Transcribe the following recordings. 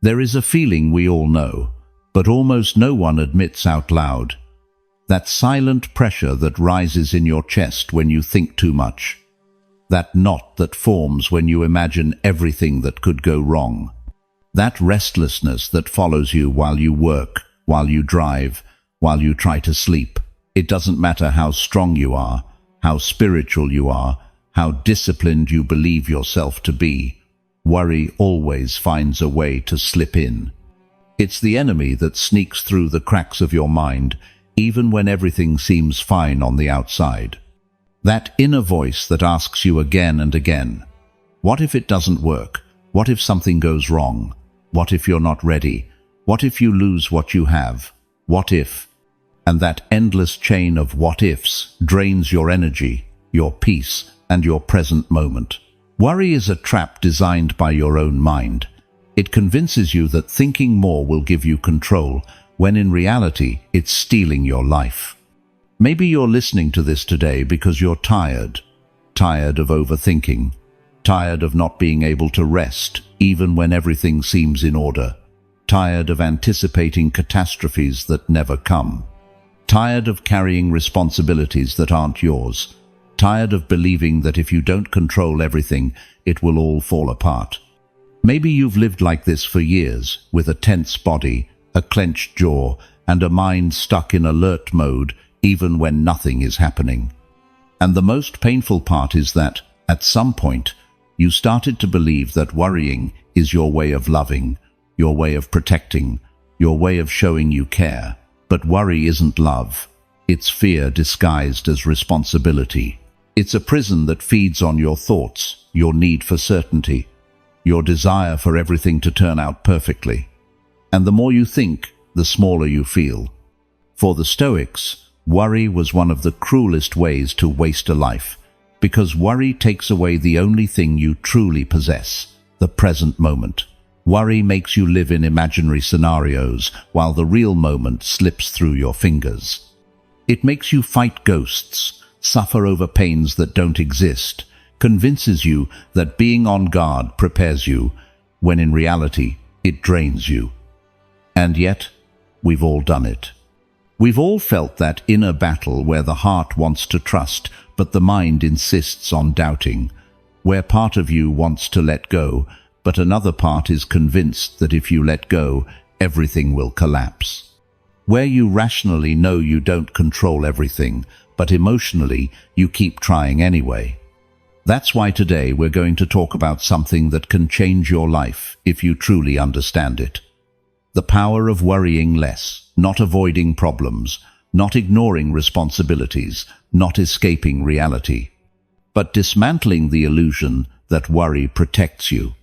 There is a feeling we all know, but almost no one admits out loud. That silent pressure that rises in your chest when you think too much. That knot that forms when you imagine everything that could go wrong. That restlessness that follows you while you work, while you drive, while you try to sleep. It doesn't matter how strong you are, how spiritual you are, how disciplined you believe yourself to be. Worry always finds a way to slip in. It's the enemy that sneaks through the cracks of your mind, even when everything seems fine on the outside. That inner voice that asks you again and again, what if it doesn't work? What if something goes wrong? What if you're not ready? What if you lose what you have? What if? And that endless chain of what ifs drains your energy, your peace, and your present moment. Worry is a trap designed by your own mind. It convinces you that thinking more will give you control, when in reality it's stealing your life. Maybe you're listening to this today because you're tired. Tired of overthinking. Tired of not being able to rest, even when everything seems in order. Tired of anticipating catastrophes that never come. Tired of carrying responsibilities that aren't yours. Tired of believing that if you don't control everything, it will all fall apart. Maybe you've lived like this for years, with a tense body, a clenched jaw, and a mind stuck in alert mode, even when nothing is happening. And the most painful part is that, at some point, you started to believe that worrying is your way of loving, your way of protecting, your way of showing you care. But worry isn't love. It's fear disguised as responsibility. It's a prison that feeds on your thoughts, your need for certainty, your desire for everything to turn out perfectly. And the more you think, the smaller you feel. For the Stoics, worry was one of the cruelest ways to waste a life, because worry takes away the only thing you truly possess, the present moment. Worry makes you live in imaginary scenarios, while the real moment slips through your fingers. It makes you fight ghosts, suffer over pains that don't exist, convinces you that being on guard prepares you, when in reality it drains you. And yet, we've all done it. We've all felt that inner battle where the heart wants to trust, but the mind insists on doubting, where part of you wants to let go, but another part is convinced that if you let go, everything will collapse. Where you rationally know you don't control everything, but emotionally you keep trying anyway. That's why today we're going to talk about something that can change your life if you truly understand it. The power of worrying less, not avoiding problems, not ignoring responsibilities, not escaping reality, but dismantling the illusion that worry protects you.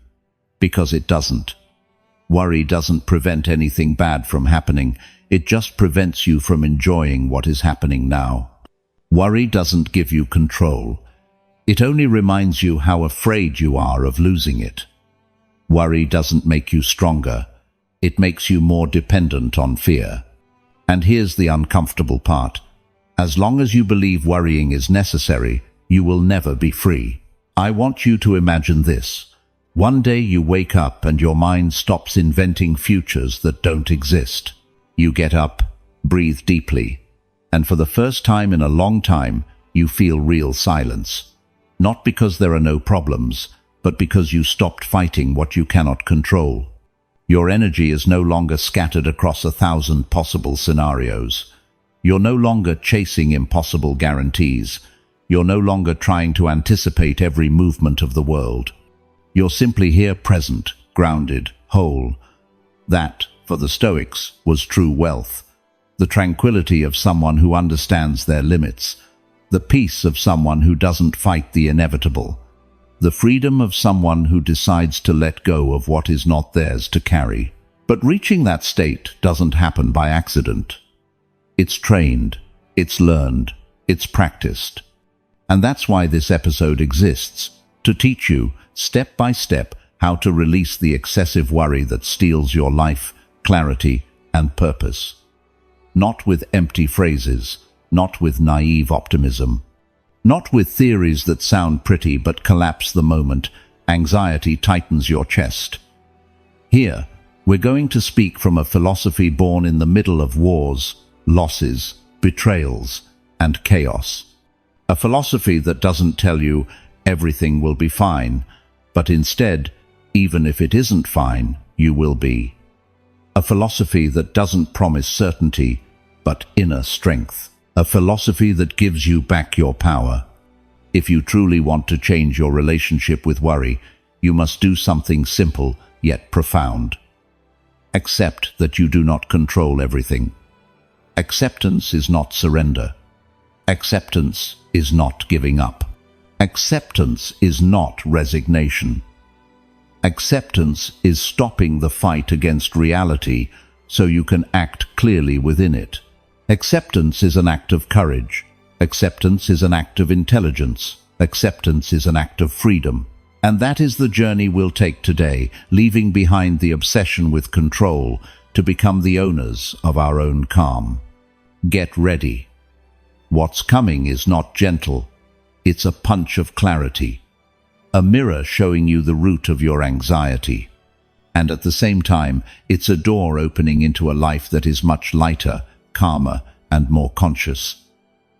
Because it doesn't. Worry doesn't prevent anything bad from happening, it just prevents you from enjoying what is happening now. Worry doesn't give you control. It only reminds you how afraid you are of losing it. Worry doesn't make you stronger. It makes you more dependent on fear. And here's the uncomfortable part. As long as you believe worrying is necessary, you will never be free. I want you to imagine this. One day you wake up and your mind stops inventing futures that don't exist. You get up, breathe deeply, and for the first time in a long time, you feel real silence. Not because there are no problems, but because you stopped fighting what you cannot control. Your energy is no longer scattered across 1,000 possible scenarios. You're no longer chasing impossible guarantees. You're no longer trying to anticipate every movement of the world. You're simply here present, grounded, whole. That, for the Stoics, was true wealth. The tranquility of someone who understands their limits. The peace of someone who doesn't fight the inevitable. The freedom of someone who decides to let go of what is not theirs to carry. But reaching that state doesn't happen by accident. It's trained, it's learned, it's practiced. And that's why this episode exists, to teach you, step by step, how to release the excessive worry that steals your life, clarity, and purpose. Not with empty phrases, not with naive optimism, not with theories that sound pretty but collapse the moment anxiety tightens your chest. Here, We're going to speak from a philosophy born in the middle of wars, losses, betrayals, and chaos. A philosophy that doesn't tell you everything will be fine, but instead, even if it isn't fine, you will be. A philosophy that doesn't promise certainty, but inner strength. A philosophy that gives you back your power. If you truly want to change your relationship with worry, you must do something simple yet profound. Accept that you do not control everything. Acceptance is not surrender. Acceptance is not giving up. Acceptance is not resignation. Acceptance is stopping the fight against reality so you can act clearly within it. Acceptance is an act of courage. Acceptance is an act of intelligence. Acceptance is an act of freedom. And that is the journey we'll take today, leaving behind the obsession with control to become the owners of our own calm. Get ready. What's coming is not gentle. It's a punch of clarity. A mirror showing you the root of your anxiety. And at the same time, it's a door opening into a life that is much lighter, calmer, and more conscious.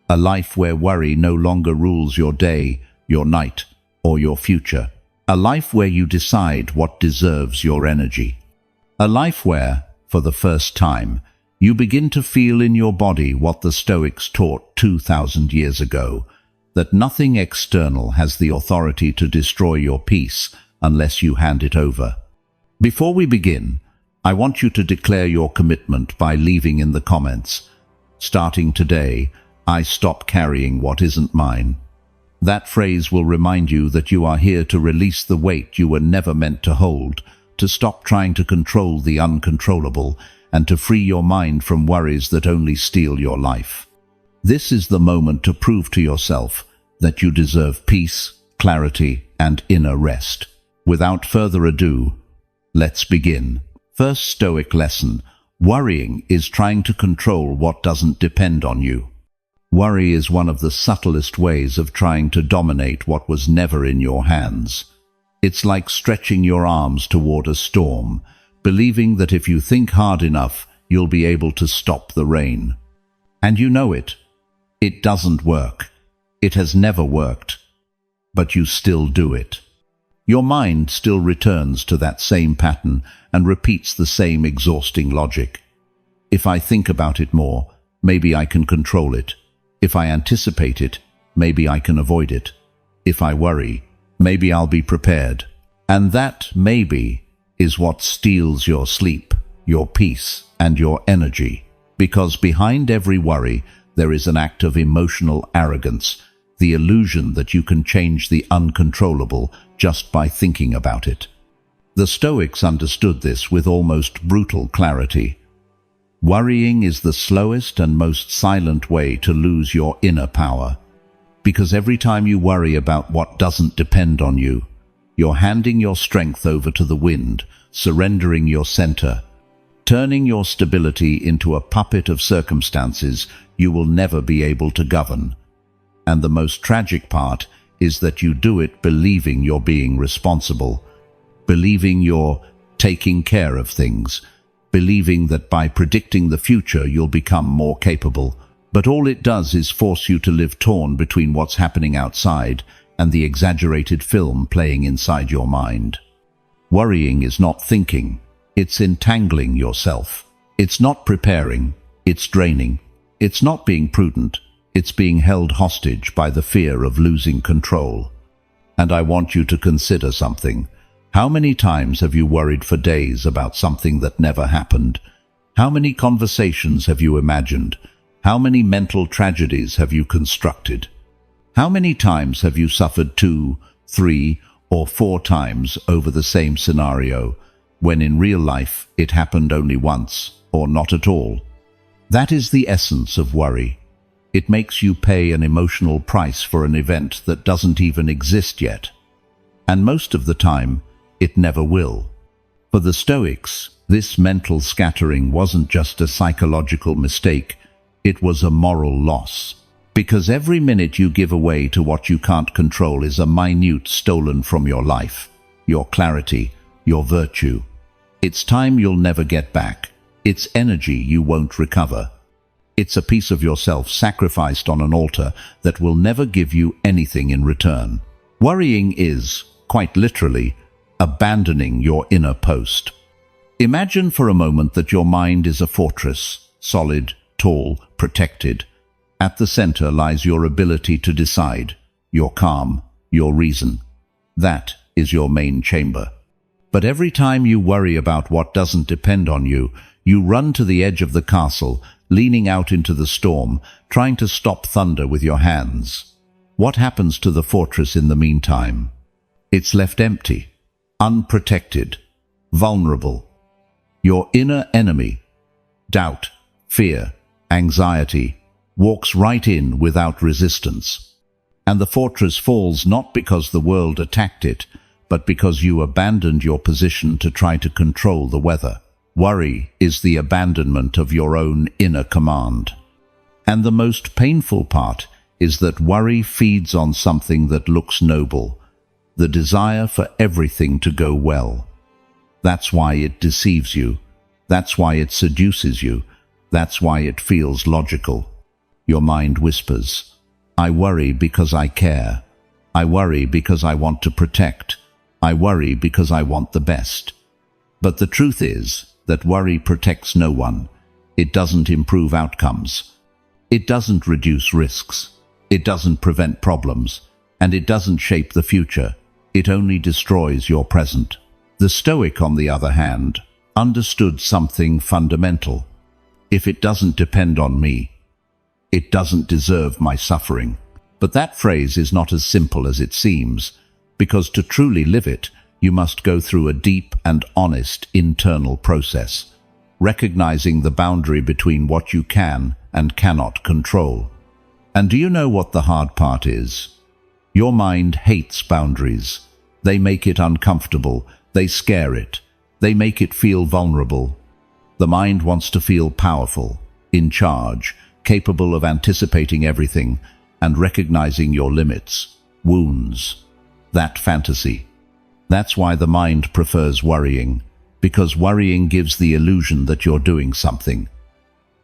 A life where worry no longer rules your day, your night, or your future. A life where you decide what deserves your energy. A life where, for the first time, you begin to feel in your body what the Stoics taught 2,000 years ago, that nothing external has the authority to destroy your peace unless you hand it over. Before we begin, I want you to declare your commitment by leaving in the comments, "Starting today, I stop carrying what isn't mine." That phrase will remind you that you are here to release the weight you were never meant to hold, to stop trying to control the uncontrollable, and to free your mind from worries that only steal your life. This is the moment to prove to yourself that you deserve peace, clarity, and inner rest. Without further ado, let's begin. First Stoic lesson: worrying is trying to control what doesn't depend on you. Worry is one of the subtlest ways of trying to dominate what was never in your hands. It's like stretching your arms toward a storm, believing that if you think hard enough, you'll be able to stop the rain. And you know it. It doesn't work. It has never worked. But you still do it. Your mind still returns to that same pattern and repeats the same exhausting logic. If I think about it more, maybe I can control it. If I anticipate it, maybe I can avoid it. If I worry, maybe I'll be prepared. And that maybe is what steals your sleep, your peace, and your energy. Because behind every worry, there is an act of emotional arrogance, the illusion that you can change the uncontrollable just by thinking about it. The Stoics understood this with almost brutal clarity. Worrying is the slowest and most silent way to lose your inner power. Because every time you worry about what doesn't depend on you, you're handing your strength over to the wind, surrendering your center, turning your stability into a puppet of circumstances you will never be able to govern. And the most tragic part is that you do it believing you're being responsible, believing you're taking care of things, believing that by predicting the future you'll become more capable. But all it does is force you to live torn between what's happening outside and the exaggerated film playing inside your mind. Worrying is not thinking, it's entangling yourself. It's not preparing, it's draining. It's not being prudent, it's being held hostage by the fear of losing control. And I want you to consider something. How many times have you worried for days about something that never happened? How many conversations have you imagined? How many mental tragedies have you constructed? How many times have you suffered 2, 3, or 4 times over the same scenario, when in real life it happened only once, or not at all? That is the essence of worry. It makes you pay an emotional price for an event that doesn't even exist yet. And most of the time, it never will. For the Stoics, this mental scattering wasn't just a psychological mistake, it was a moral loss. Because every minute you give away to what you can't control is a minute stolen from your life, your clarity, your virtue. It's time you'll never get back. It's energy you won't recover. It's a piece of yourself sacrificed on an altar that will never give you anything in return. Worrying is, quite literally, abandoning your inner post. Imagine for a moment that your mind is a fortress, solid, tall, protected. At the center lies your ability to decide, your calm, your reason. That is your main chamber. But every time you worry about what doesn't depend on you, you run to the edge of the castle, leaning out into the storm, trying to stop thunder with your hands. What happens to the fortress in the meantime? It's left empty, unprotected, vulnerable. Your inner enemy, doubt, fear, anxiety, walks right in without resistance. And the fortress falls not because the world attacked it, but because you abandoned your position to try to control the weather. Worry is the abandonment of your own inner command. And the most painful part is that worry feeds on something that looks noble, the desire for everything to go well. That's why it deceives you. That's why it seduces you. That's why it feels logical. Your mind whispers, I worry because I care. I worry because I want to protect. I worry because I want the best. But the truth is that worry protects no one. It doesn't improve outcomes. It doesn't reduce risks. It doesn't prevent problems. And it doesn't shape the future. It only destroys your present. The Stoic, on the other hand, understood something fundamental. If it doesn't depend on me, it doesn't deserve my suffering. But that phrase is not as simple as it seems, because to truly live it, you must go through a deep and honest internal process, recognizing the boundary between what you can and cannot control. And do you know what the hard part is? Your mind hates boundaries. They make it uncomfortable. They scare it. They make it feel vulnerable. The mind wants to feel powerful, in charge, capable of anticipating everything and recognizing your limits, wounds. That fantasy. That's why the mind prefers worrying, because worrying gives the illusion that you're doing something.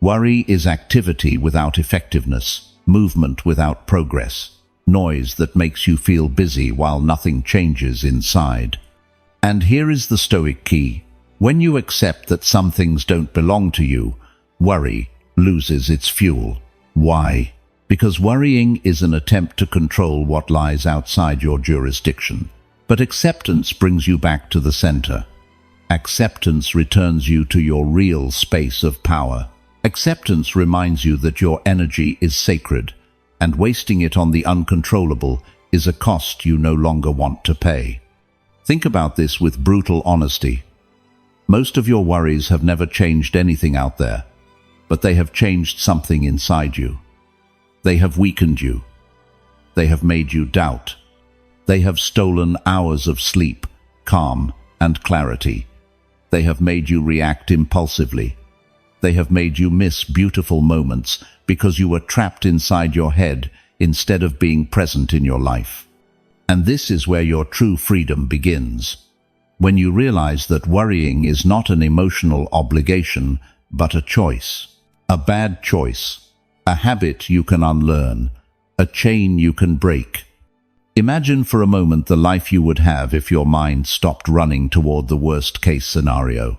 Worry is activity without effectiveness, movement without progress, noise that makes you feel busy while nothing changes inside. And here is the Stoic key. When you accept that some things don't belong to you, worry loses its fuel. Why? Because worrying is an attempt to control what lies outside your jurisdiction. But acceptance brings you back to the center. Acceptance returns you to your real space of power. Acceptance reminds you that your energy is sacred, and wasting it on the uncontrollable is a cost you no longer want to pay. Think about this with brutal honesty. Most of your worries have never changed anything out there, but they have changed something inside you. They have weakened you. They have made you doubt. They have stolen hours of sleep, calm, and clarity. They have made you react impulsively. They have made you miss beautiful moments because you were trapped inside your head instead of being present in your life. And this is where your true freedom begins. When you realize that worrying is not an emotional obligation, but a choice. A bad choice. A habit you can unlearn. A chain you can break. Imagine for a moment the life you would have if your mind stopped running toward the worst-case scenario.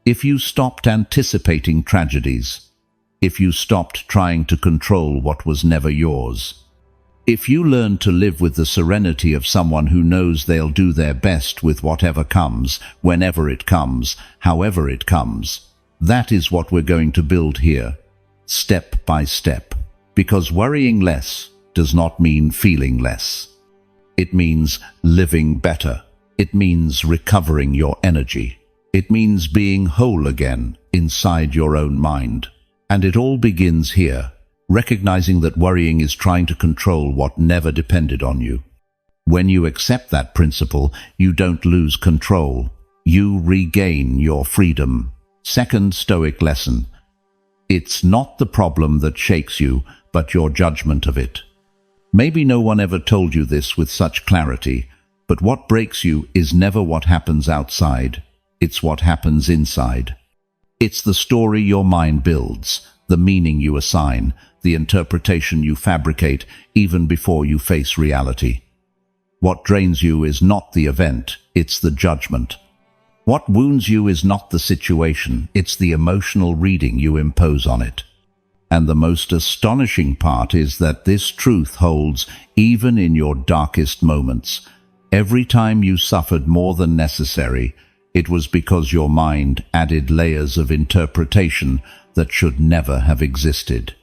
If you stopped anticipating tragedies. If you stopped trying to control what was never yours. If you learned to live with the serenity of someone who knows they'll do their best with whatever comes, whenever it comes, however it comes. That is what we're going to build here, step by step. Because worrying less does not mean feeling less. It means living better. It means recovering your energy. It means being whole again inside your own mind. And it all begins here, recognizing that worrying is trying to control what never depended on you. When you accept that principle, you don't lose control. You regain your freedom. Second Stoic lesson. It's not the problem that shakes you, but your judgment of it. Maybe no one ever told you this with such clarity, but what breaks you is never what happens outside. It's what happens inside. It's the story your mind builds, the meaning you assign, the interpretation you fabricate even before you face reality. What drains you is not the event, it's the judgment. What wounds you is not the situation, it's the emotional reading you impose on it. And the most astonishing part is that this truth holds even in your darkest moments. Every time you suffered more than necessary, it was because your mind added layers of interpretation that should never have existed.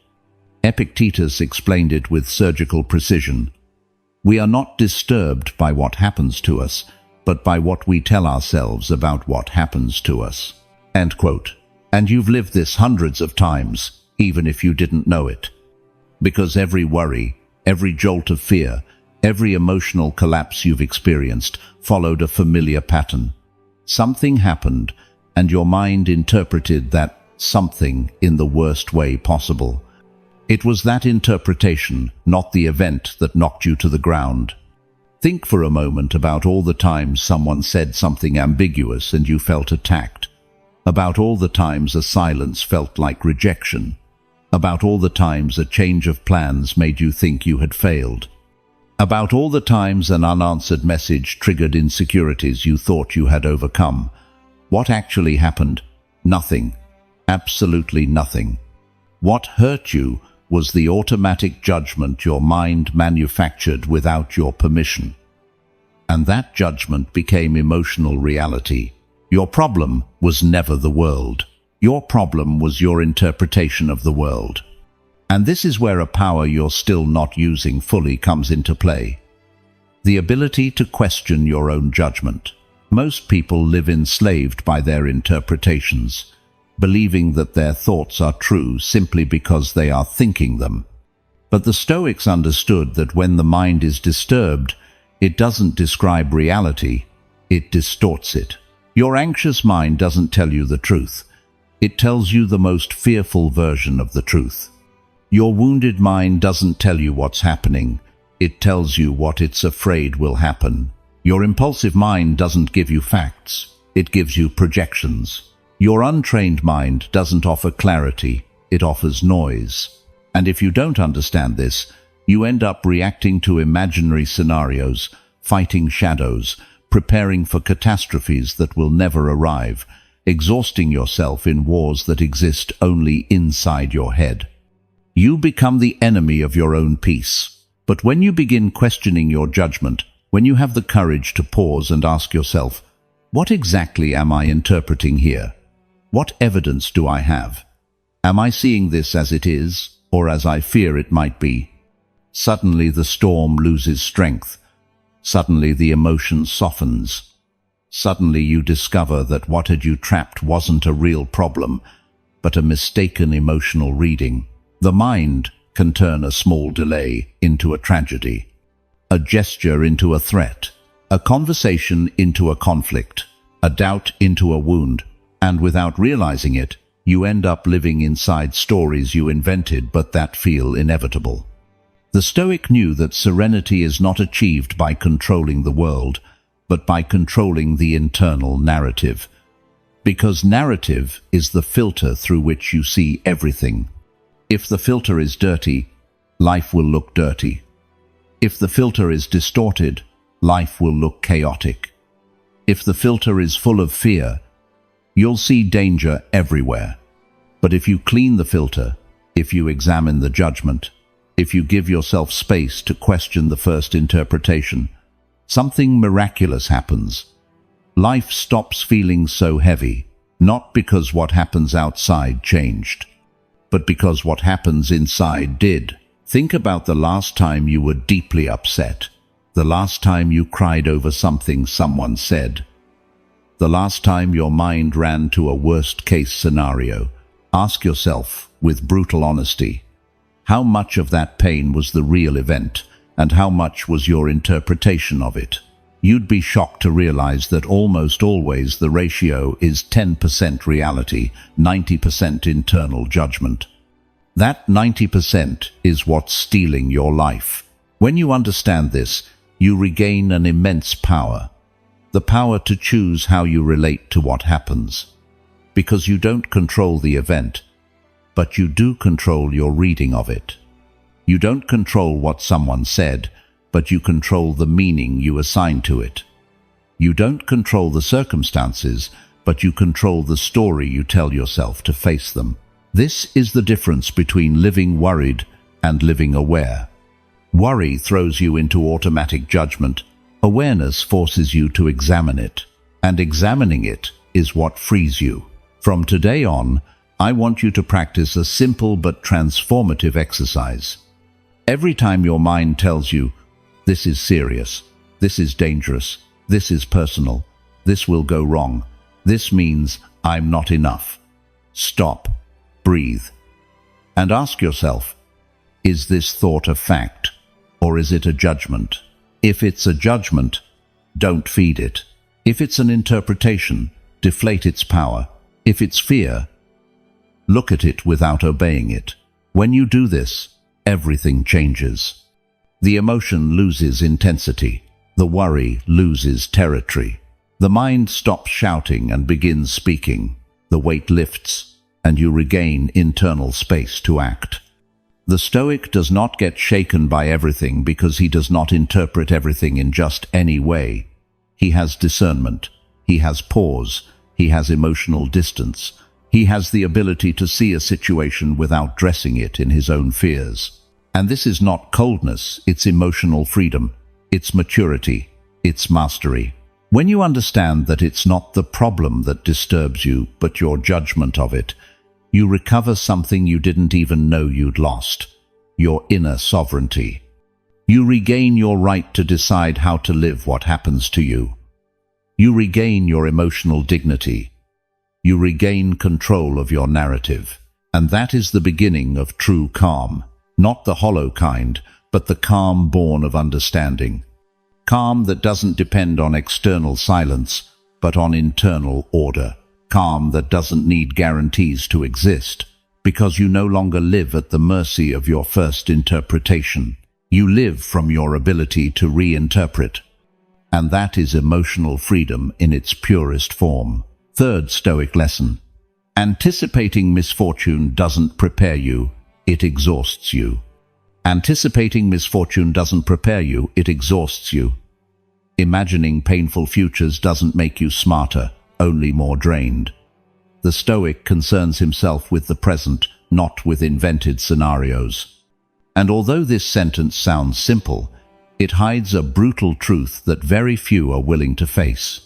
Epictetus explained it with surgical precision. We are not disturbed by what happens to us, but by what we tell ourselves about what happens to us. End quote. And you've lived this hundreds of times, even if you didn't know it. Because every worry, every jolt of fear, every emotional collapse you've experienced followed a familiar pattern. Something happened, and your mind interpreted that something in the worst way possible. It was that interpretation, not the event, that knocked you to the ground. Think for a moment about all the times someone said something ambiguous and you felt attacked. About all the times a silence felt like rejection. About all the times a change of plans made you think you had failed. About all the times an unanswered message triggered insecurities you thought you had overcome. What actually happened? Nothing. Absolutely nothing. What hurt you was the automatic judgment your mind manufactured without your permission. And that judgment became emotional reality. Your problem was never the world. Your problem was your interpretation of the world. And this is where a power you're still not using fully comes into play. The ability to question your own judgment. Most people live enslaved by their interpretations, believing that their thoughts are true simply because they are thinking them. But the Stoics understood that when the mind is disturbed, it doesn't describe reality, it distorts it. Your anxious mind doesn't tell you the truth. It tells you the most fearful version of the truth. Your wounded mind doesn't tell you what's happening. It tells you what it's afraid will happen. Your impulsive mind doesn't give you facts. It gives you projections. Your untrained mind doesn't offer clarity. It offers noise. And if you don't understand this, you end up reacting to imaginary scenarios, fighting shadows, preparing for catastrophes that will never arrive, exhausting yourself in wars that exist only inside your head. You become the enemy of your own peace. But when you begin questioning your judgment, when you have the courage to pause and ask yourself, what exactly am I interpreting here? What evidence do I have? Am I seeing this as it is, or as I fear it might be? Suddenly the storm loses strength. Suddenly the emotion softens. Suddenly you discover that what had you trapped wasn't a real problem, but a mistaken emotional reading. The mind can turn a small delay into a tragedy, a gesture into a threat, a conversation into a conflict, a doubt into a wound, and without realizing it, you end up living inside stories you invented but that feel inevitable. The Stoic knew that serenity is not achieved by controlling the world, but by controlling the internal narrative. Because narrative is the filter through which you see everything. If the filter is dirty, life will look dirty. If the filter is distorted, life will look chaotic. If the filter is full of fear, you'll see danger everywhere. But if you clean the filter, if you examine the judgment, if you give yourself space to question the first interpretation, something miraculous happens. Life stops feeling so heavy, not because what happens outside changed, but because what happens inside did. Think about the last time you were deeply upset, the last time you cried over something someone said, the last time your mind ran to a worst-case scenario. Ask yourself, with brutal honesty, how much of that pain was the real event, and how much was your interpretation of it? You'd be shocked to realize that almost always the ratio is 10% reality, 90% internal judgment. That 90% is what's stealing your life. When you understand this, you regain an immense power. the power to choose how you relate to what happens. Because you don't control the event, but you do control your reading of it. You don't control what someone said, but you control the meaning you assign to it. You don't control the circumstances, but you control the story you tell yourself to face them. This is the difference between living worried and living aware. Worry throws you into automatic judgment. Awareness forces you to examine it, and examining it is what frees you. From today on, I want you to practice a simple but transformative exercise. Every time your mind tells you, this is serious, this is dangerous, this is personal, this will go wrong, this means I'm not enough. Stop, breathe, and ask yourself, is this thought a fact, or is it a judgment? If it's a judgment, don't feed it. If it's an interpretation, deflate its power. If it's fear, look at it without obeying it. When you do this, everything changes. The emotion loses intensity. The worry loses territory. The mind stops shouting and begins speaking. The weight lifts, and you regain internal space to act. The Stoic does not get shaken by everything because he does not interpret everything in just any way. He has discernment. He has pause. He has emotional distance. He has the ability to see a situation without dressing it in his own fears. And this is not coldness, it's emotional freedom. It's maturity. It's mastery. When you understand that it's not the problem that disturbs you, but your judgment of it, you recover something you didn't even know you'd lost, your inner sovereignty. You regain your right to decide how to live what happens to you. You regain your emotional dignity. You regain control of your narrative. And that is the beginning of true calm, not the hollow kind, but the calm born of understanding. Calm that doesn't depend on external silence, but on internal order. Calm that doesn't need guarantees to exist, because you no longer live at the mercy of your first interpretation. You live from your ability to reinterpret. And that is emotional freedom in its purest form. Third Stoic lesson. Anticipating misfortune doesn't prepare you, it exhausts you. Anticipating misfortune doesn't prepare you, it exhausts you. Imagining painful futures doesn't make you smarter, only more drained. The Stoic concerns himself with the present, not with invented scenarios. And although this sentence sounds simple, it hides a brutal truth that very few are willing to face.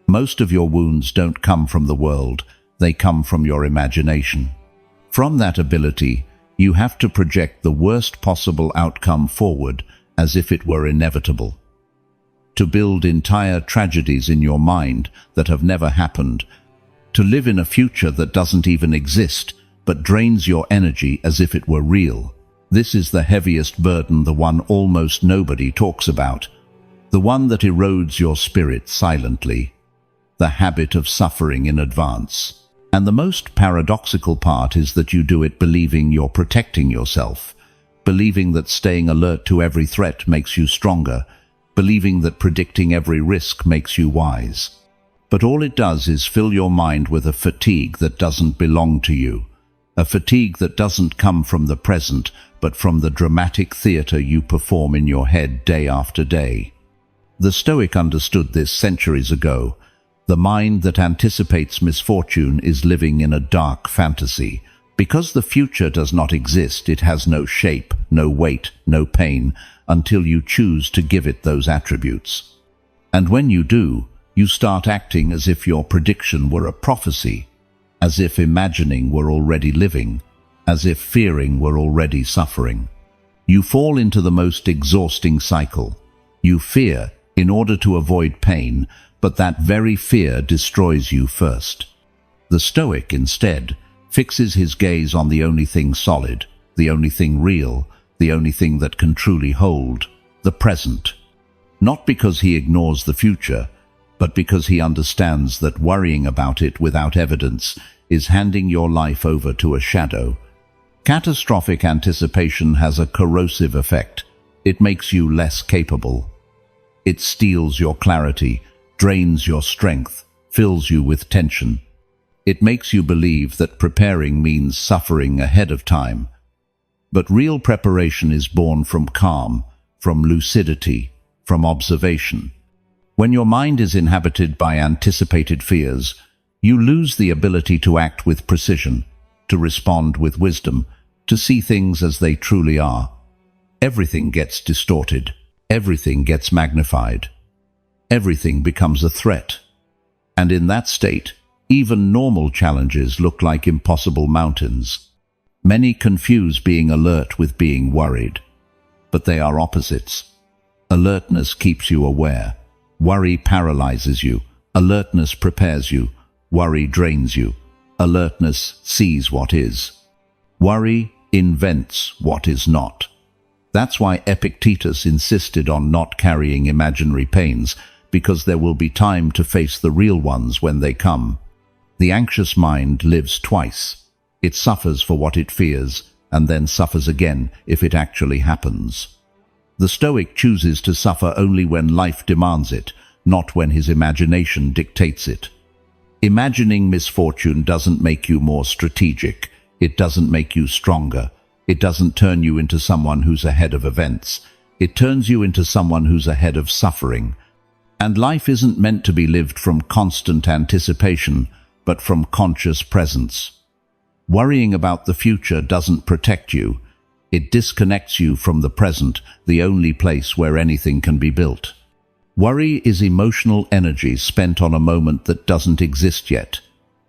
Most of your wounds don't come from the world, they come from your imagination. From that ability, you have to project the worst possible outcome forward as if it were inevitable. To build entire tragedies in your mind that have never happened, to live in a future that doesn't even exist but drains your energy as if it were real. This is the heaviest burden, the one almost nobody talks about, the one that erodes your spirit silently, the habit of suffering in advance. And the most paradoxical part is that you do it believing you're protecting yourself, believing that staying alert to every threat makes you stronger, believing that predicting every risk makes you wise. But all it does is fill your mind with a fatigue that doesn't belong to you, a fatigue that doesn't come from the present, but from the dramatic theater you perform in your head day after day. The Stoic understood this centuries ago. The mind that anticipates misfortune is living in a dark fantasy. Because the future does not exist, it has no shape, no weight, no pain, until you choose to give it those attributes. And when you do, you start acting as if your prediction were a prophecy, as if imagining were already living, as if fearing were already suffering. You fall into the most exhausting cycle. You fear in order to avoid pain, but that very fear destroys you first. The Stoic, instead, fixes his gaze on the only thing solid, the only thing real, the only thing that can truly hold, the present. Not because he ignores the future, but because he understands that worrying about it without evidence is handing your life over to a shadow. Catastrophic anticipation has a corrosive effect. It makes you less capable. It steals your clarity, drains your strength, fills you with tension. It makes you believe that preparing means suffering ahead of time. But real preparation is born from calm, from lucidity, from observation. When your mind is inhabited by anticipated fears, you lose the ability to act with precision, to respond with wisdom, to see things as they truly are. Everything gets distorted. Everything gets magnified. Everything becomes a threat. And in that state, even normal challenges look like impossible mountains. Many confuse being alert with being worried, but they are opposites. Alertness keeps you aware. Worry paralyzes you. Alertness prepares you. Worry drains you. Alertness sees what is. Worry invents what is not. That's why Epictetus insisted on not carrying imaginary pains, because there will be time to face the real ones when they come. The anxious mind lives twice. It suffers for what it fears, and then suffers again if it actually happens. The Stoic chooses to suffer only when life demands it, not when his imagination dictates it. Imagining misfortune doesn't make you more strategic. It doesn't make you stronger. It doesn't turn you into someone who's ahead of events. It turns you into someone who's ahead of suffering. And life isn't meant to be lived from constant anticipation, but from conscious presence. Worrying about the future doesn't protect you. It disconnects you from the present, the only place where anything can be built. Worry is emotional energy spent on a moment that doesn't exist yet.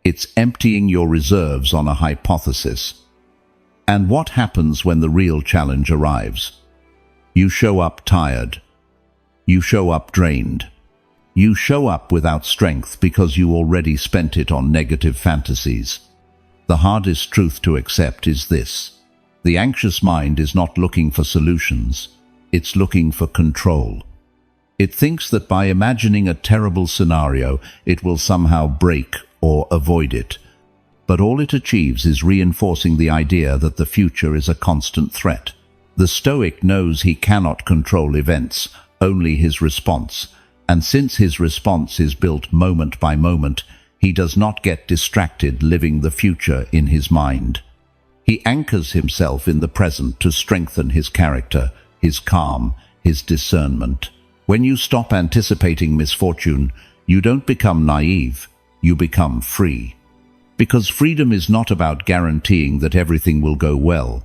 It's emptying your reserves on a hypothesis. And what happens when the real challenge arrives? You show up tired. You show up drained. You show up without strength because you already spent it on negative fantasies. The hardest truth to accept is this: the anxious mind is not looking for solutions. It's looking for control. It thinks that by imagining a terrible scenario, it will somehow break or avoid it. But all it achieves is reinforcing the idea that the future is a constant threat. The Stoic knows he cannot control events, only his response. And since his response is built moment by moment, he does not get distracted living the future in his mind. He anchors himself in the present to strengthen his character, his calm, his discernment. When you stop anticipating misfortune, you don't become naive, you become free. Because freedom is not about guaranteeing that everything will go well.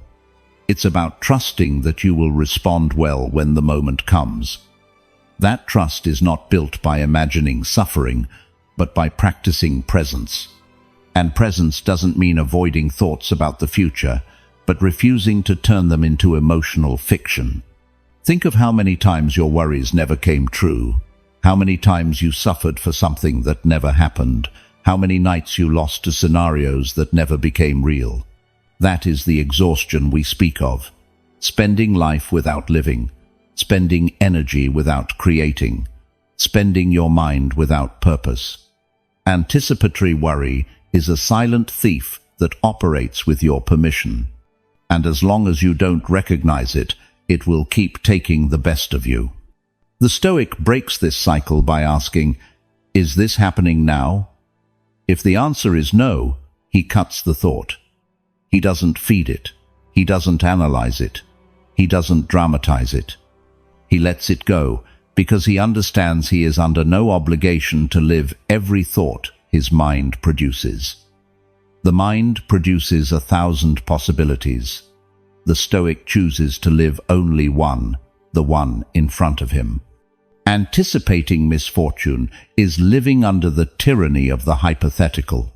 It's about trusting that you will respond well when the moment comes. That trust is not built by imagining suffering, but by practicing presence. And presence doesn't mean avoiding thoughts about the future, but refusing to turn them into emotional fiction. Think of how many times your worries never came true, how many times you suffered for something that never happened, how many nights you lost to scenarios that never became real. That is the exhaustion we speak of. Spending life without living, spending energy without creating, spending your mind without purpose. Anticipatory worry is a silent thief that operates with your permission. And as long as you don't recognize it, it will keep taking the best of you. The Stoic breaks this cycle by asking, "Is this happening now?" If the answer is no, he cuts the thought. He doesn't feed it. He doesn't analyze it. He doesn't dramatize it. He lets it go because he understands he is under no obligation to live every thought his mind produces. The mind produces 1,000 possibilities. The Stoic chooses to live only one, the one in front of him. Anticipating misfortune is living under the tyranny of the hypothetical.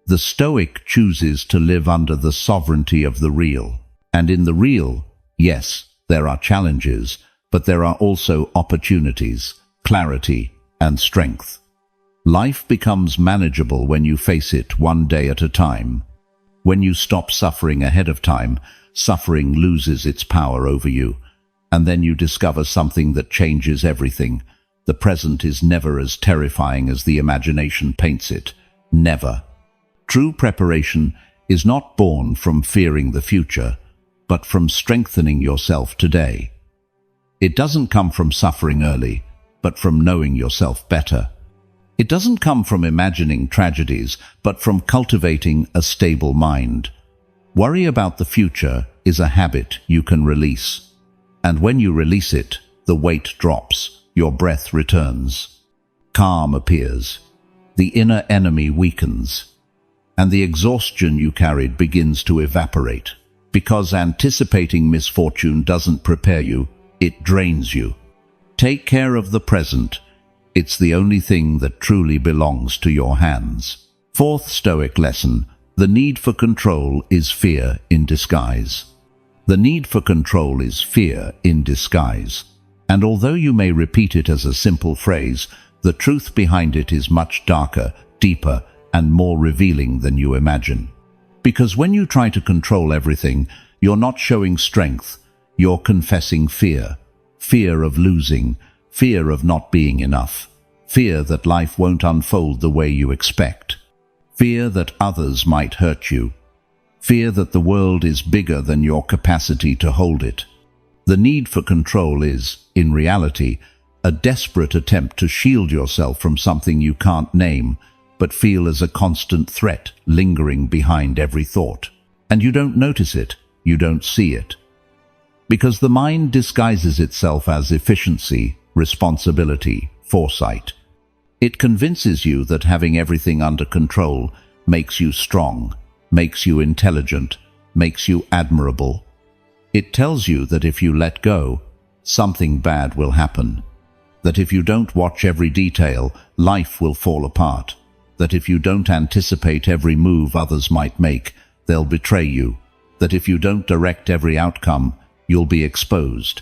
The Stoic chooses to live under the sovereignty of the real. And in the real, yes, there are challenges, but there are also opportunities, clarity, and strength. Life becomes manageable when you face it one day at a time. When you stop suffering ahead of time, suffering loses its power over you. And then you discover something that changes everything. The present is never as terrifying as the imagination paints it. Never. True preparation is not born from fearing the future, but from strengthening yourself today. It doesn't come from suffering early. but from knowing yourself better. It doesn't come from imagining tragedies, but from cultivating a stable mind. Worry about the future is a habit you can release. And when you release it, the weight drops, your breath returns. Calm appears. The inner enemy weakens. And the exhaustion you carried begins to evaporate. Because anticipating misfortune doesn't prepare you, it drains you. Take care of the present. It's the only thing that truly belongs to your hands. Fourth Stoic lesson: the need for control is fear in disguise. The need for control is fear in disguise. And although you may repeat it as a simple phrase, the truth behind it is much darker, deeper, and more revealing than you imagine. Because when you try to control everything, you're not showing strength, you're confessing fear. Fear of losing, fear of not being enough, fear that life won't unfold the way you expect, fear that others might hurt you, fear that the world is bigger than your capacity to hold it. The need for control is, in reality, a desperate attempt to shield yourself from something you can't name, but feel as a constant threat lingering behind every thought. And you don't notice it, you don't see it. Because the mind disguises itself as efficiency, responsibility, foresight. It convinces you that having everything under control makes you strong, makes you intelligent, makes you admirable. It tells you that if you let go, something bad will happen. That if you don't watch every detail, life will fall apart. That if you don't anticipate every move others might make, they'll betray you. That if you don't direct every outcome, you'll be exposed.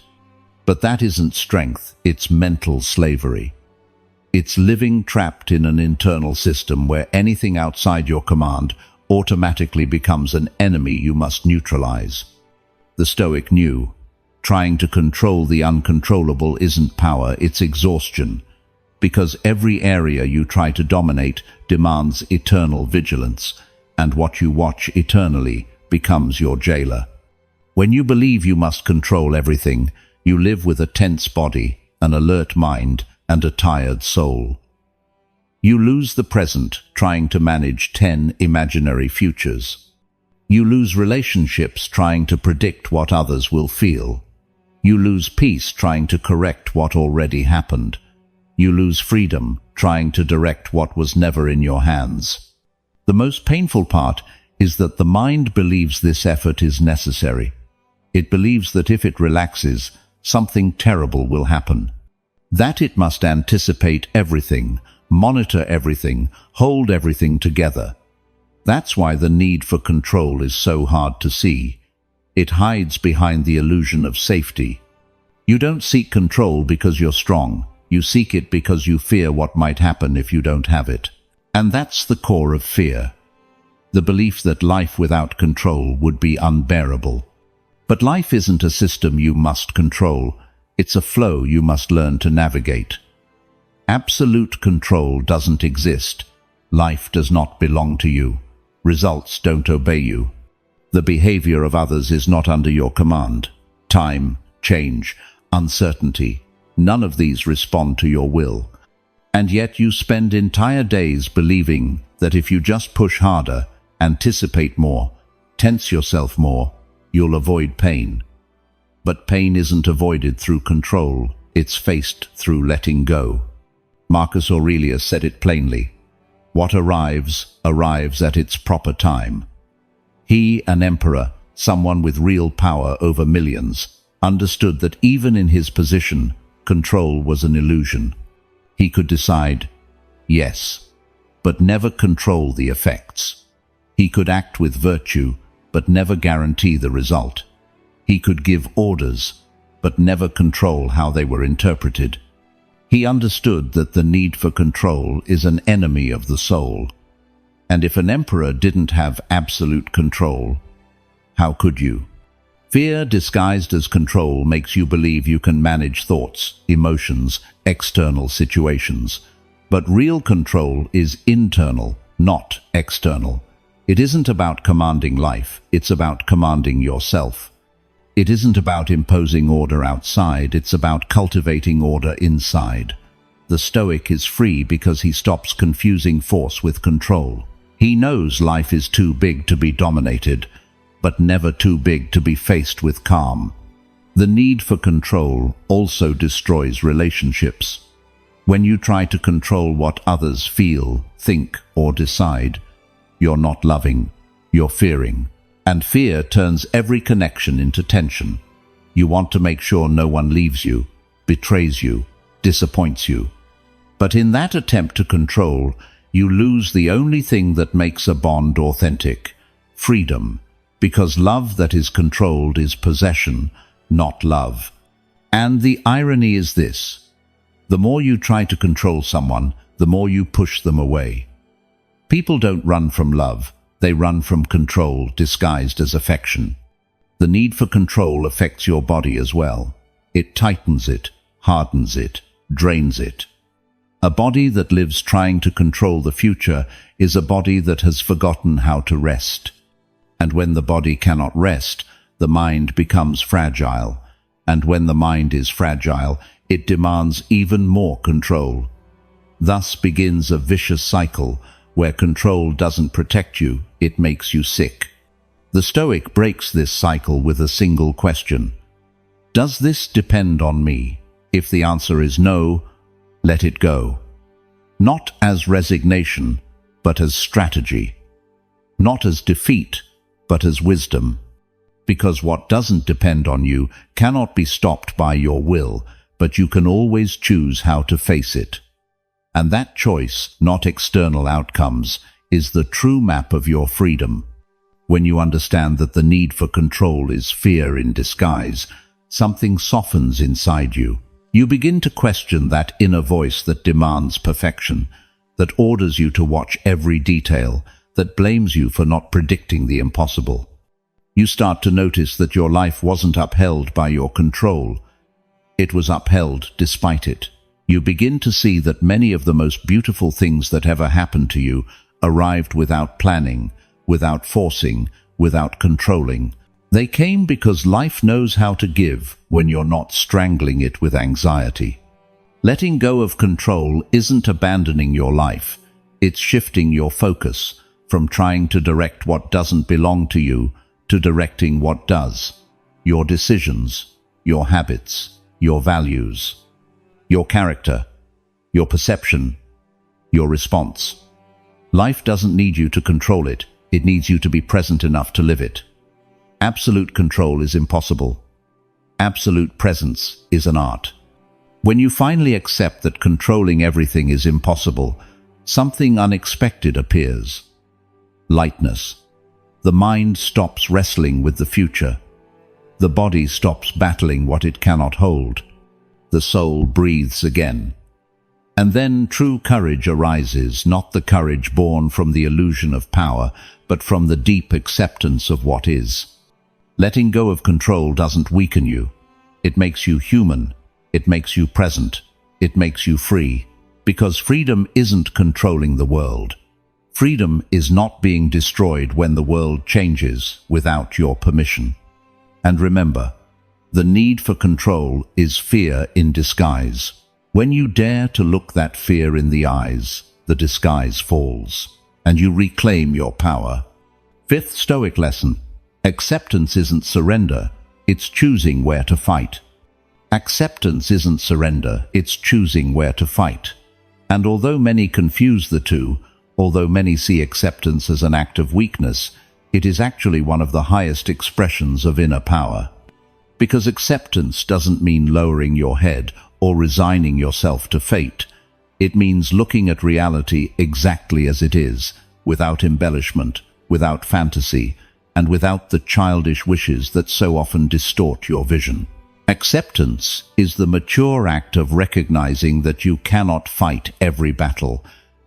But that isn't strength, it's mental slavery. It's living trapped in an internal system where anything outside your command automatically becomes an enemy you must neutralize. The Stoic knew, trying to control the uncontrollable isn't power, it's exhaustion. Because every area you try to dominate demands eternal vigilance, and what you watch eternally becomes your jailer. When you believe you must control everything, you live with a tense body, an alert mind, and a tired soul. You lose the present trying to manage 10 imaginary futures. You lose relationships trying to predict what others will feel. You lose peace trying to correct what already happened. You lose freedom trying to direct what was never in your hands. The most painful part is that the mind believes this effort is necessary. It believes that if it relaxes, something terrible will happen. That it must anticipate everything, monitor everything, hold everything together. That's why the need for control is so hard to see. It hides behind the illusion of safety. You don't seek control because you're strong. You seek it because you fear what might happen if you don't have it. And that's the core of fear. The belief that life without control would be unbearable. But life isn't a system you must control. It's a flow you must learn to navigate. Absolute control doesn't exist. Life does not belong to you. Results don't obey you. The behavior of others is not under your command. Time, change, uncertainty, none of these respond to your will. And yet you spend entire days believing that if you just push harder, anticipate more, tense yourself more, you'll avoid pain. But pain isn't avoided through control, it's faced through letting go. Marcus Aurelius said it plainly. What arrives, arrives at its proper time. He, an emperor, someone with real power over millions, understood that even in his position, control was an illusion. He could decide, yes, but never control the effects. He could act with virtue, but never guarantee the result. He could give orders, but never control how they were interpreted. He understood that the need for control is an enemy of the soul. And if an emperor didn't have absolute control, how could you? Fear disguised as control makes you believe you can manage thoughts, emotions, external situations. But real control is internal, not external. It isn't about commanding life, it's about commanding yourself. It isn't about imposing order outside, it's about cultivating order inside. the Stoic is free because he stops confusing force with control. He knows life is too big to be dominated, but never too big to be faced with calm. The need for control also destroys relationships. When you try to control what others feel, think, or decide, you're not loving, you're fearing. And fear turns every connection into tension. You want to make sure no one leaves you, betrays you, disappoints you. But in that attempt to control, you lose the only thing that makes a bond authentic: freedom, because love that is controlled is possession, not love. And the irony is this: the more you try to control someone, the more you push them away. People don't run from love, they run from control disguised as affection. The need for control affects your body as well. It tightens it, hardens it, drains it. A body that lives trying to control the future is a body that has forgotten how to rest. And when the body cannot rest, the mind becomes fragile. And when the mind is fragile, it demands even more control. Thus begins a vicious cycle where control doesn't protect you, it makes you sick. The Stoic breaks this cycle with a single question: does this depend on me? If the answer is no, let it go. Not as resignation, but as strategy. Not as defeat, but as wisdom. Because what doesn't depend on you cannot be stopped by your will, but you can always choose how to face it. And that choice, not external outcomes, is the true map of your freedom. When you understand that the need for control is fear in disguise, something softens inside you. You begin to question that inner voice that demands perfection, that orders you to watch every detail, that blames you for not predicting the impossible. You start to notice that your life wasn't upheld by your control. It was upheld despite it. You begin to see that many of the most beautiful things that ever happened to you arrived without planning, without forcing, without controlling. They came because life knows how to give when you're not strangling it with anxiety. Letting go of control isn't abandoning your life. It's shifting your focus from trying to direct what doesn't belong to you to directing what does. Your decisions, your habits, your values, your character, your perception, your response. Life doesn't need you to control it. It needs you to be present enough to live it. Absolute control is impossible. Absolute presence is an art. When you finally accept that controlling everything is impossible, something unexpected appears. Lightness. The mind stops wrestling with the future. The body stops battling what it cannot hold. The soul breathes again. And then true courage arises, not the courage born from the illusion of power, but from the deep acceptance of what is. Letting go of control doesn't weaken you. It makes you human. It makes you present. It makes you free. Because freedom isn't controlling the world. Freedom is not being destroyed when the world changes without your permission. And remember, the need for control is fear in disguise. When you dare to look that fear in the eyes, the disguise falls, and you reclaim your power. Fifth Stoic lesson: acceptance isn't surrender, it's choosing where to fight. Acceptance isn't surrender, it's choosing where to fight. And although many confuse the two, although many see acceptance as an act of weakness, it is actually one of the highest expressions of inner power. Because acceptance doesn't mean lowering your head or resigning yourself to fate. It means looking at reality exactly as it is, without embellishment, without fantasy, and without the childish wishes that so often distort your vision. Acceptance is the mature act of recognizing that you cannot fight every battle,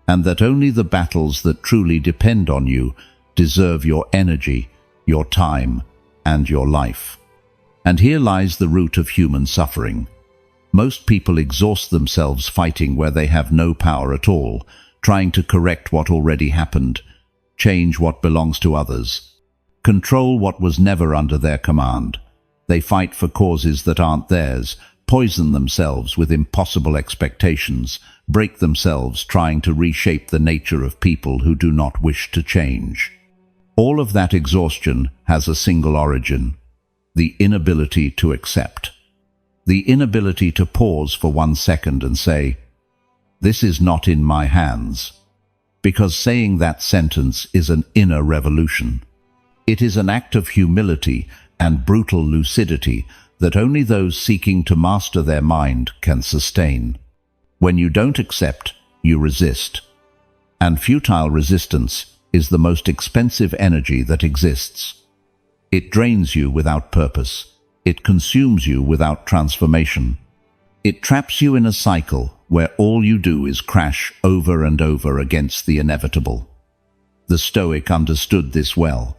and that only the battles that truly depend on you deserve your energy, your time, and your life. And here lies the root of human suffering. Most people exhaust themselves fighting where they have no power at all, trying to correct what already happened, change what belongs to others, control what was never under their command. They fight for causes that aren't theirs, poison themselves with impossible expectations, break themselves trying to reshape the nature of people who do not wish to change. All of that exhaustion has a single origin: the inability to accept. The inability to pause for 1 second and say, "This is not in my hands." Because saying that sentence is an inner revolution. It is an act of humility and brutal lucidity that only those seeking to master their mind can sustain. When you don't accept, you resist. And futile resistance is the most expensive energy that exists. It drains you without purpose. It consumes you without transformation. It traps you in a cycle where all you do is crash over and over against the inevitable. The Stoic understood this well.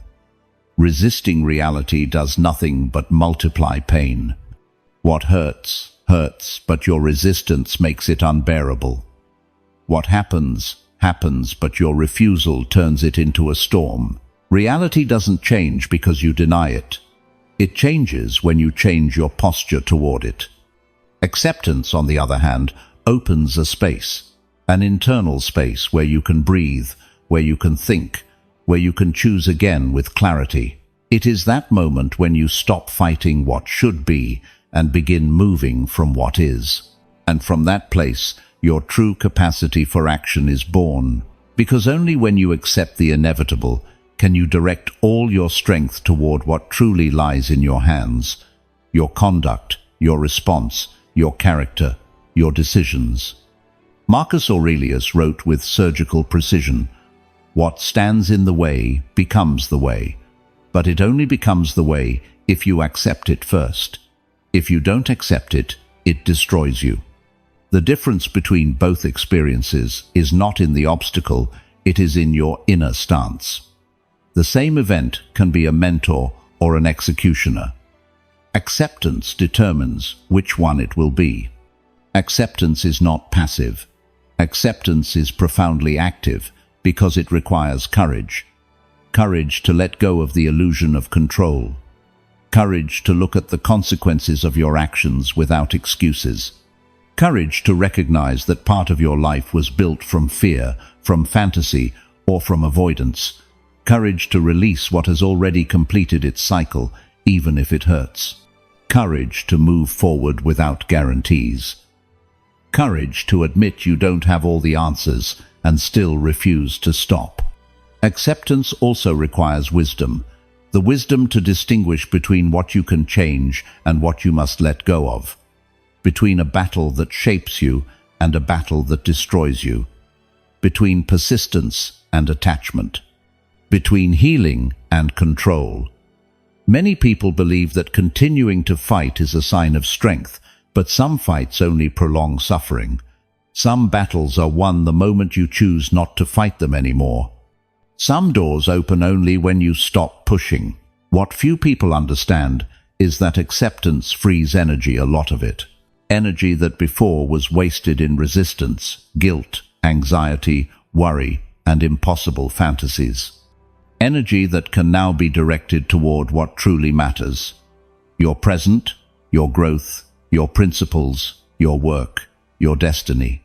Resisting reality does nothing but multiply pain. What hurts, hurts, but your resistance makes it unbearable. What happens, happens, but your refusal turns it into a storm. Reality doesn't change because you deny it. It changes when you change your posture toward it. Acceptance, on the other hand, opens a space, an internal space where you can breathe, where you can think, where you can choose again with clarity. It is that moment when you stop fighting what should be and begin moving from what is. And from that place, your true capacity for action is born, because only when you accept the inevitable can you direct all your strength toward what truly lies in your hands: your conduct, your response, your character, your decisions. Marcus Aurelius wrote with surgical precision, "What stands in the way becomes the way, but it only becomes the way if you accept it first. If you don't accept it, it destroys you." The difference between both experiences is not in the obstacle, it is in your inner stance. The same event can be a mentor or an executioner. Acceptance determines which one it will be. Acceptance is not passive. Acceptance is profoundly active because it requires courage. Courage to let go of the illusion of control. Courage to look at the consequences of your actions without excuses. Courage to recognize that part of your life was built from fear, from fantasy, or from avoidance. Courage to release what has already completed its cycle, even if it hurts. Courage to move forward without guarantees. Courage to admit you don't have all the answers and still refuse to stop. Acceptance also requires wisdom, the wisdom to distinguish between what you can change and what you must let go of, between a battle that shapes you and a battle that destroys you, between persistence and attachment, between healing and control. Many people believe that continuing to fight is a sign of strength, but some fights only prolong suffering. Some battles are won the moment you choose not to fight them anymore. Some doors open only when you stop pushing. What few people understand is that acceptance frees energy, a lot of it. Energy that before was wasted in resistance, guilt, anxiety, worry, and impossible fantasies. Energy that can now be directed toward what truly matters: your present, your growth, your principles, your work, your destiny.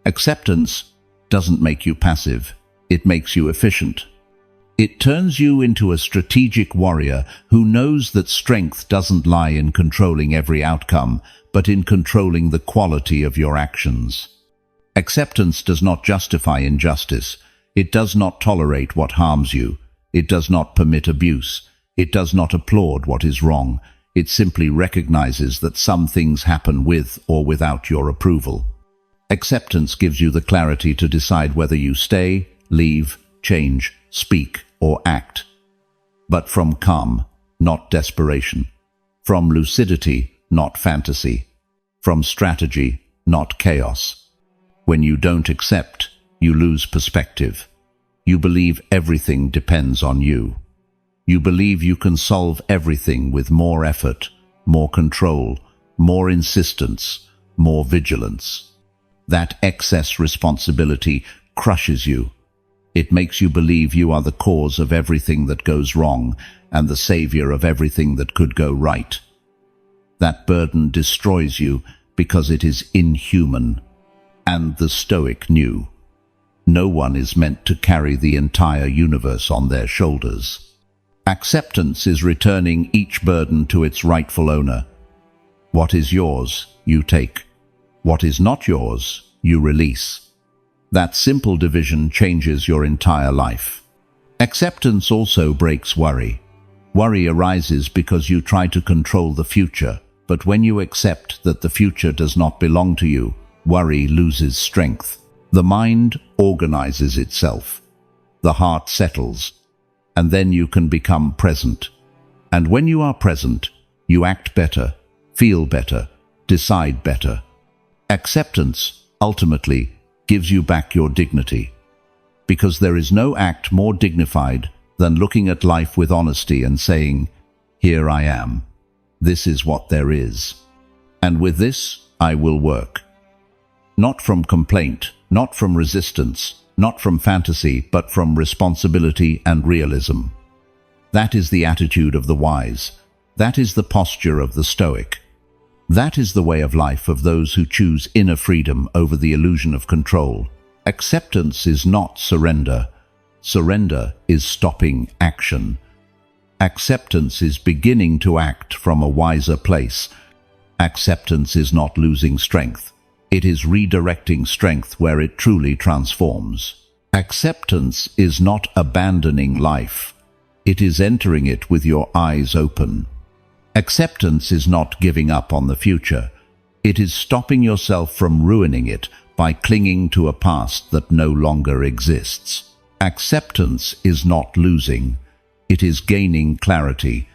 Acceptance doesn't make you passive, it makes you efficient. It turns you into a strategic warrior who knows that strength doesn't lie in controlling every outcome, but in controlling the quality of your actions. Acceptance does not justify injustice. It does not tolerate what harms you. It does not permit abuse. It does not applaud what is wrong. It simply recognizes that some things happen with or without your approval. Acceptance gives you the clarity to decide whether you stay, leave, change, speak, or act. But from calm, not desperation. From lucidity, not fantasy. From strategy, not chaos. When you don't accept, you lose perspective. You believe everything depends on you. You believe you can solve everything with more effort, more control, more insistence, more vigilance. That excess responsibility crushes you. It makes you believe you are the cause of everything that goes wrong and the savior of everything that could go right. That burden destroys you because it is inhuman. And the Stoic knew. No one is meant to carry the entire universe on their shoulders. Acceptance is returning each burden to its rightful owner. What is yours, you take. What is not yours, you release. That simple division changes your entire life. Acceptance also breaks worry. Worry arises because you try to control the future, but when you accept that the future does not belong to you, worry loses strength. The mind organizes itself. The heart settles, and then you can become present. And when you are present, you act better, feel better, decide better. Acceptance, ultimately, gives you back your dignity. Because there is no act more dignified than looking at life with honesty and saying, "Here I am. This is what there is. And with this, I will work." Not from complaint, not from resistance, not from fantasy, but from responsibility and realism. That is the attitude of the wise. That is the posture of the Stoic. That is the way of life of those who choose inner freedom over the illusion of control. Acceptance is not surrender. Surrender is stopping action. Acceptance is beginning to act from a wiser place. Acceptance is not losing strength. It is redirecting strength where it truly transforms. Acceptance is not abandoning life. It is entering it with your eyes open. Acceptance is not giving up on the future. It is stopping yourself from ruining it by clinging to a past that no longer exists. Acceptance is not losing. It is gaining clarity.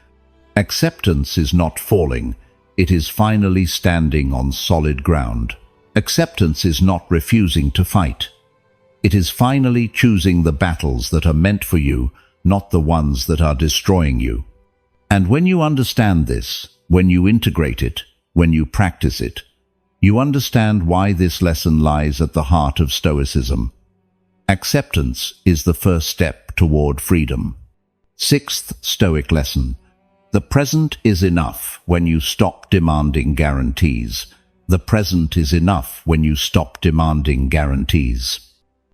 Acceptance is not falling. It is finally standing on solid ground. Acceptance is not refusing to fight. It is finally choosing the battles that are meant for you, not the ones that are destroying you. And when you understand this, when you integrate it, when you practice it, you understand why this lesson lies at the heart of Stoicism. Acceptance is the first step toward freedom. Sixth Stoic lesson. The present is enough when you stop demanding guarantees. The present is enough when you stop demanding guarantees.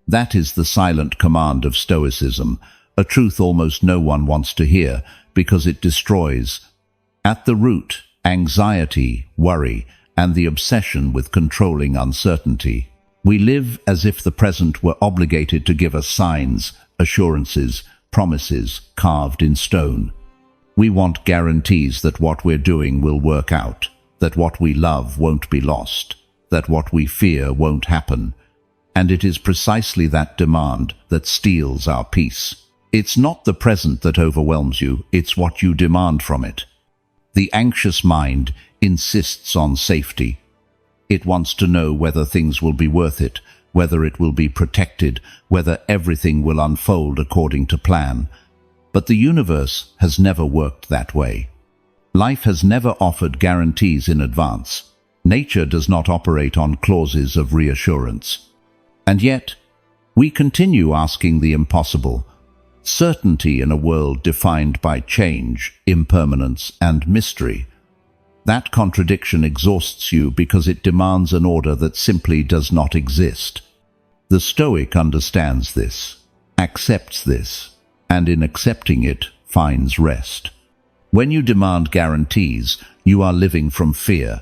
That is the silent command of Stoicism, a truth almost no one wants to hear because it destroys, at the root, anxiety, worry, and the obsession with controlling uncertainty. We live as if the present were obligated to give us signs, assurances, promises carved in stone. We want guarantees that what we're doing will work out, that what we love won't be lost, that what we fear won't happen. And it is precisely that demand that steals our peace. It's not the present that overwhelms you, it's what you demand from it. The anxious mind insists on safety. It wants to know whether things will be worth it, whether it will be protected, whether everything will unfold according to plan. But the universe has never worked that way. Life has never offered guarantees in advance. Nature does not operate on clauses of reassurance. And yet, we continue asking the impossible. Certainty in a world defined by change, impermanence, and mystery. That contradiction exhausts you because it demands an order that simply does not exist. The Stoic understands this, accepts this, and in accepting it, finds rest. When you demand guarantees, you are living from fear.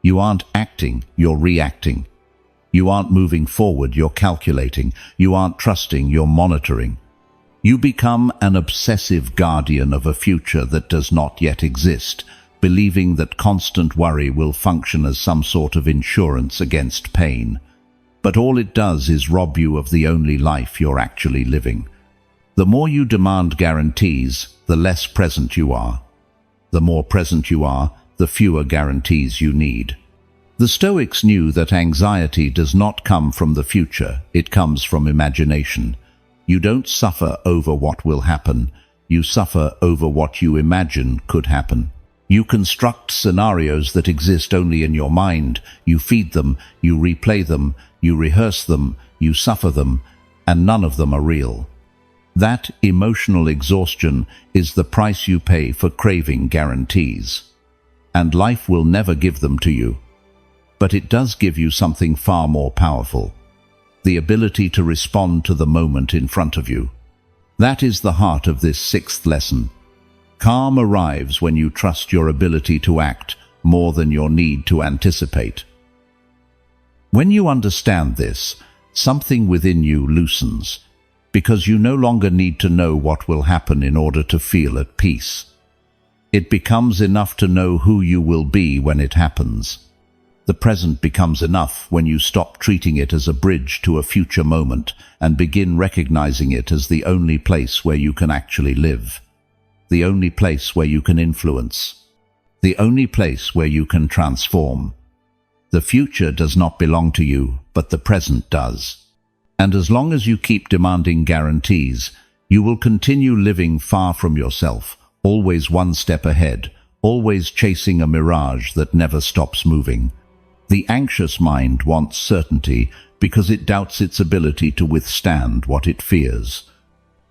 You aren't acting, you're reacting. You aren't moving forward, you're calculating. You aren't trusting, you're monitoring. You become an obsessive guardian of a future that does not yet exist, believing that constant worry will function as some sort of insurance against pain. But all it does is rob you of the only life you're actually living. The more you demand guarantees, the less present you are. The more present you are, the fewer guarantees you need. The Stoics knew that anxiety does not come from the future, it comes from imagination. You don't suffer over what will happen, you suffer over what you imagine could happen. You construct scenarios that exist only in your mind, you feed them, you replay them, you rehearse them, you suffer them, and none of them are real. That emotional exhaustion is the price you pay for craving guarantees. And life will never give them to you. but it does give you something far more powerful: the ability to respond to the moment in front of you. That is the heart of this sixth lesson. Calm arrives when you trust your ability to act more than your need to anticipate. When you understand this, something within you loosens, because you no longer need to know what will happen in order to feel at peace. It becomes enough to know who you will be when it happens. The present becomes enough when you stop treating it as a bridge to a future moment and begin recognizing it as the only place where you can actually live, the only place where you can influence, the only place where you can transform. The future does not belong to you, but the present does. And as long as you keep demanding guarantees, you will continue living far from yourself, always one step ahead, always chasing a mirage that never stops moving. The anxious mind wants certainty because it doubts its ability to withstand what it fears.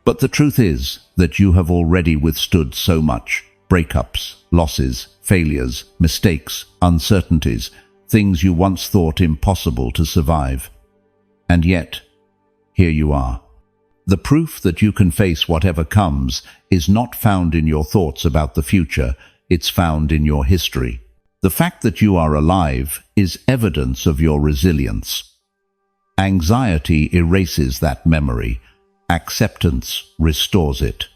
But the truth is that you have already withstood so much: breakups, losses, failures, mistakes, uncertainties, things you once thought impossible to survive. And yet, here you are. The proof that you can face whatever comes is not found in your thoughts about the future, it's found in your history. The fact that you are alive is evidence of your resilience. Anxiety erases that memory. Acceptance restores it.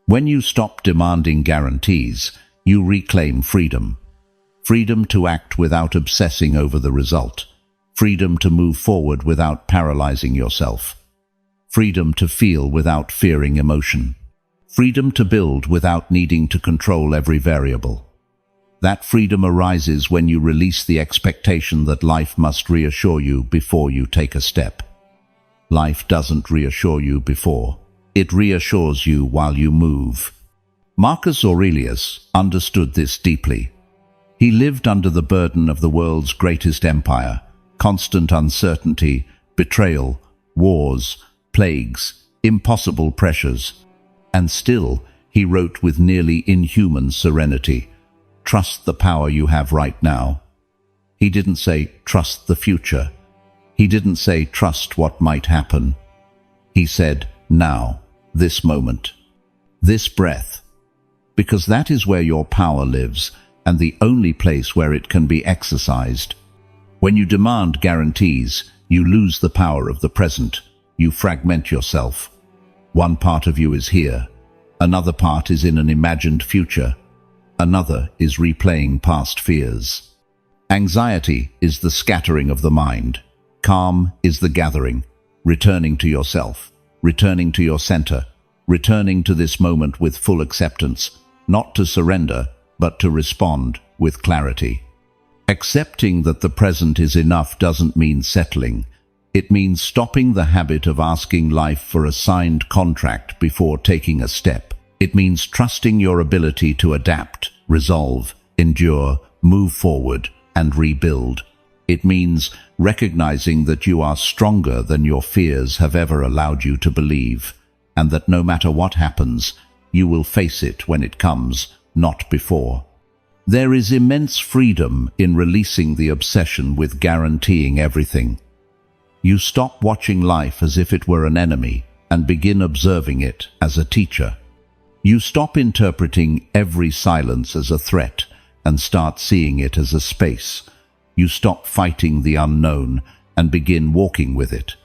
When you stop demanding guarantees, you reclaim freedom. Freedom to act without obsessing over the result. Freedom to move forward without paralyzing yourself. Freedom to feel without fearing emotion. Freedom to build without needing to control every variable. That freedom arises when you release the expectation that life must reassure you before you take a step. Life doesn't reassure you before. It reassures you while you move. Marcus Aurelius understood this deeply. He lived under the burden of the world's greatest empire: constant uncertainty, betrayal, wars, plagues, impossible pressures. And still, he wrote with nearly inhuman serenity, "Trust the power you have right now." He didn't say, "Trust the future." He didn't say, "Trust what might happen." He said, "Now, this moment, this breath," because that is where your power lives, and the only place where it can be exercised. When you demand guarantees, you lose the power of the present. You fragment yourself. One part of you is here. Another part is in an imagined future. Another is replaying past fears. Anxiety is the scattering of the mind. Calm is the gathering, returning to yourself, returning to your center, returning to this moment with full acceptance, not to surrender, but to respond with clarity. Accepting that the present is enough doesn't mean settling. It means stopping the habit of asking life for a signed contract before taking a step. It means trusting your ability to adapt, resolve, endure, move forward, and rebuild. It means recognizing that you are stronger than your fears have ever allowed you to believe, and that no matter what happens, you will face it when it comes, not before. There is immense freedom in releasing the obsession with guaranteeing everything. You stop watching life as if it were an enemy and begin observing it as a teacher. You stop interpreting every silence as a threat and start seeing it as a space. You stop fighting the unknown and begin walking with it.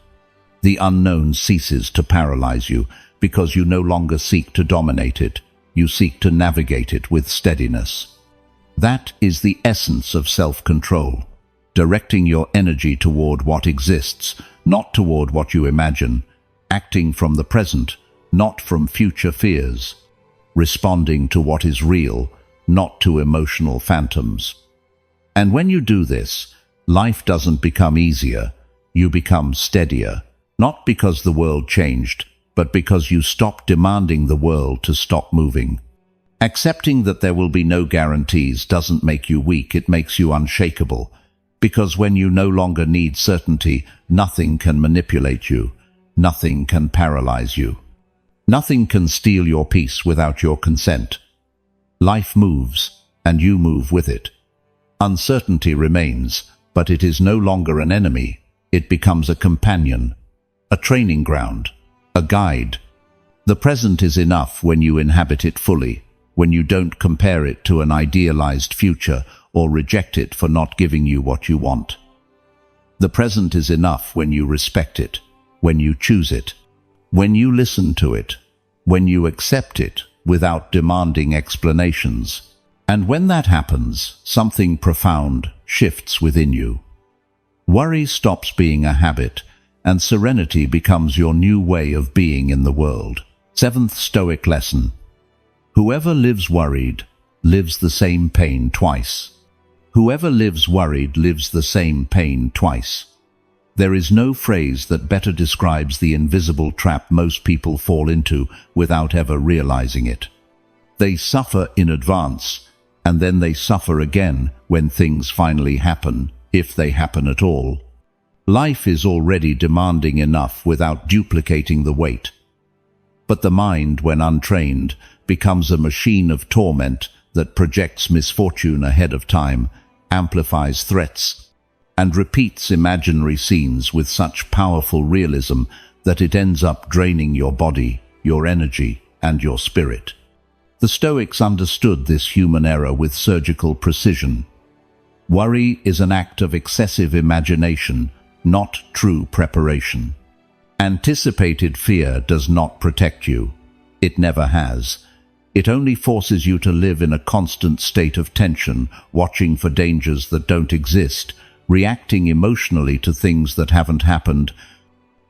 The unknown ceases to paralyze you because you no longer seek to dominate it. You seek to navigate it with steadiness. That is the essence of self-control. Directing your energy toward what exists, not toward what you imagine, acting from the present, not from future fears, responding to what is real, not to emotional phantoms. And when you do this, life doesn't become easier, you become steadier, not because the world changed, but because you stop demanding the world to stop moving. Accepting that there will be no guarantees doesn't make you weak, it makes you unshakable. Because when you no longer need certainty, nothing can manipulate you. Nothing can paralyze you. Nothing can steal your peace without your consent. Life moves, and you move with it. Uncertainty remains, but it is no longer an enemy. It becomes a companion, a training ground, a guide. The present is enough when you inhabit it fully, when you don't compare it to an idealized future or reject it for not giving you what you want. The present is enough when you respect it, when you choose it, when you listen to it, when you accept it without demanding explanations. And when that happens, something profound shifts within you. Worry stops being a habit, and serenity becomes your new way of being in the world. Seventh Stoic lesson. Whoever lives worried lives the same pain twice. Whoever lives worried lives the same pain twice. There is no phrase that better describes the invisible trap most people fall into without ever realizing it. They suffer in advance, and then they suffer again when things finally happen, if they happen at all. Life is already demanding enough without duplicating the weight. But the mind, when untrained, becomes a machine of torment that projects misfortune ahead of time, amplifies threats, and repeats imaginary scenes with such powerful realism that it ends up draining your body, your energy, and your spirit. The Stoics understood this human error with surgical precision. Worry is an act of excessive imagination, not true preparation. Anticipated fear does not protect you. It never has. It only forces you to live in a constant state of tension, watching for dangers that don't exist, reacting emotionally to things that haven't happened,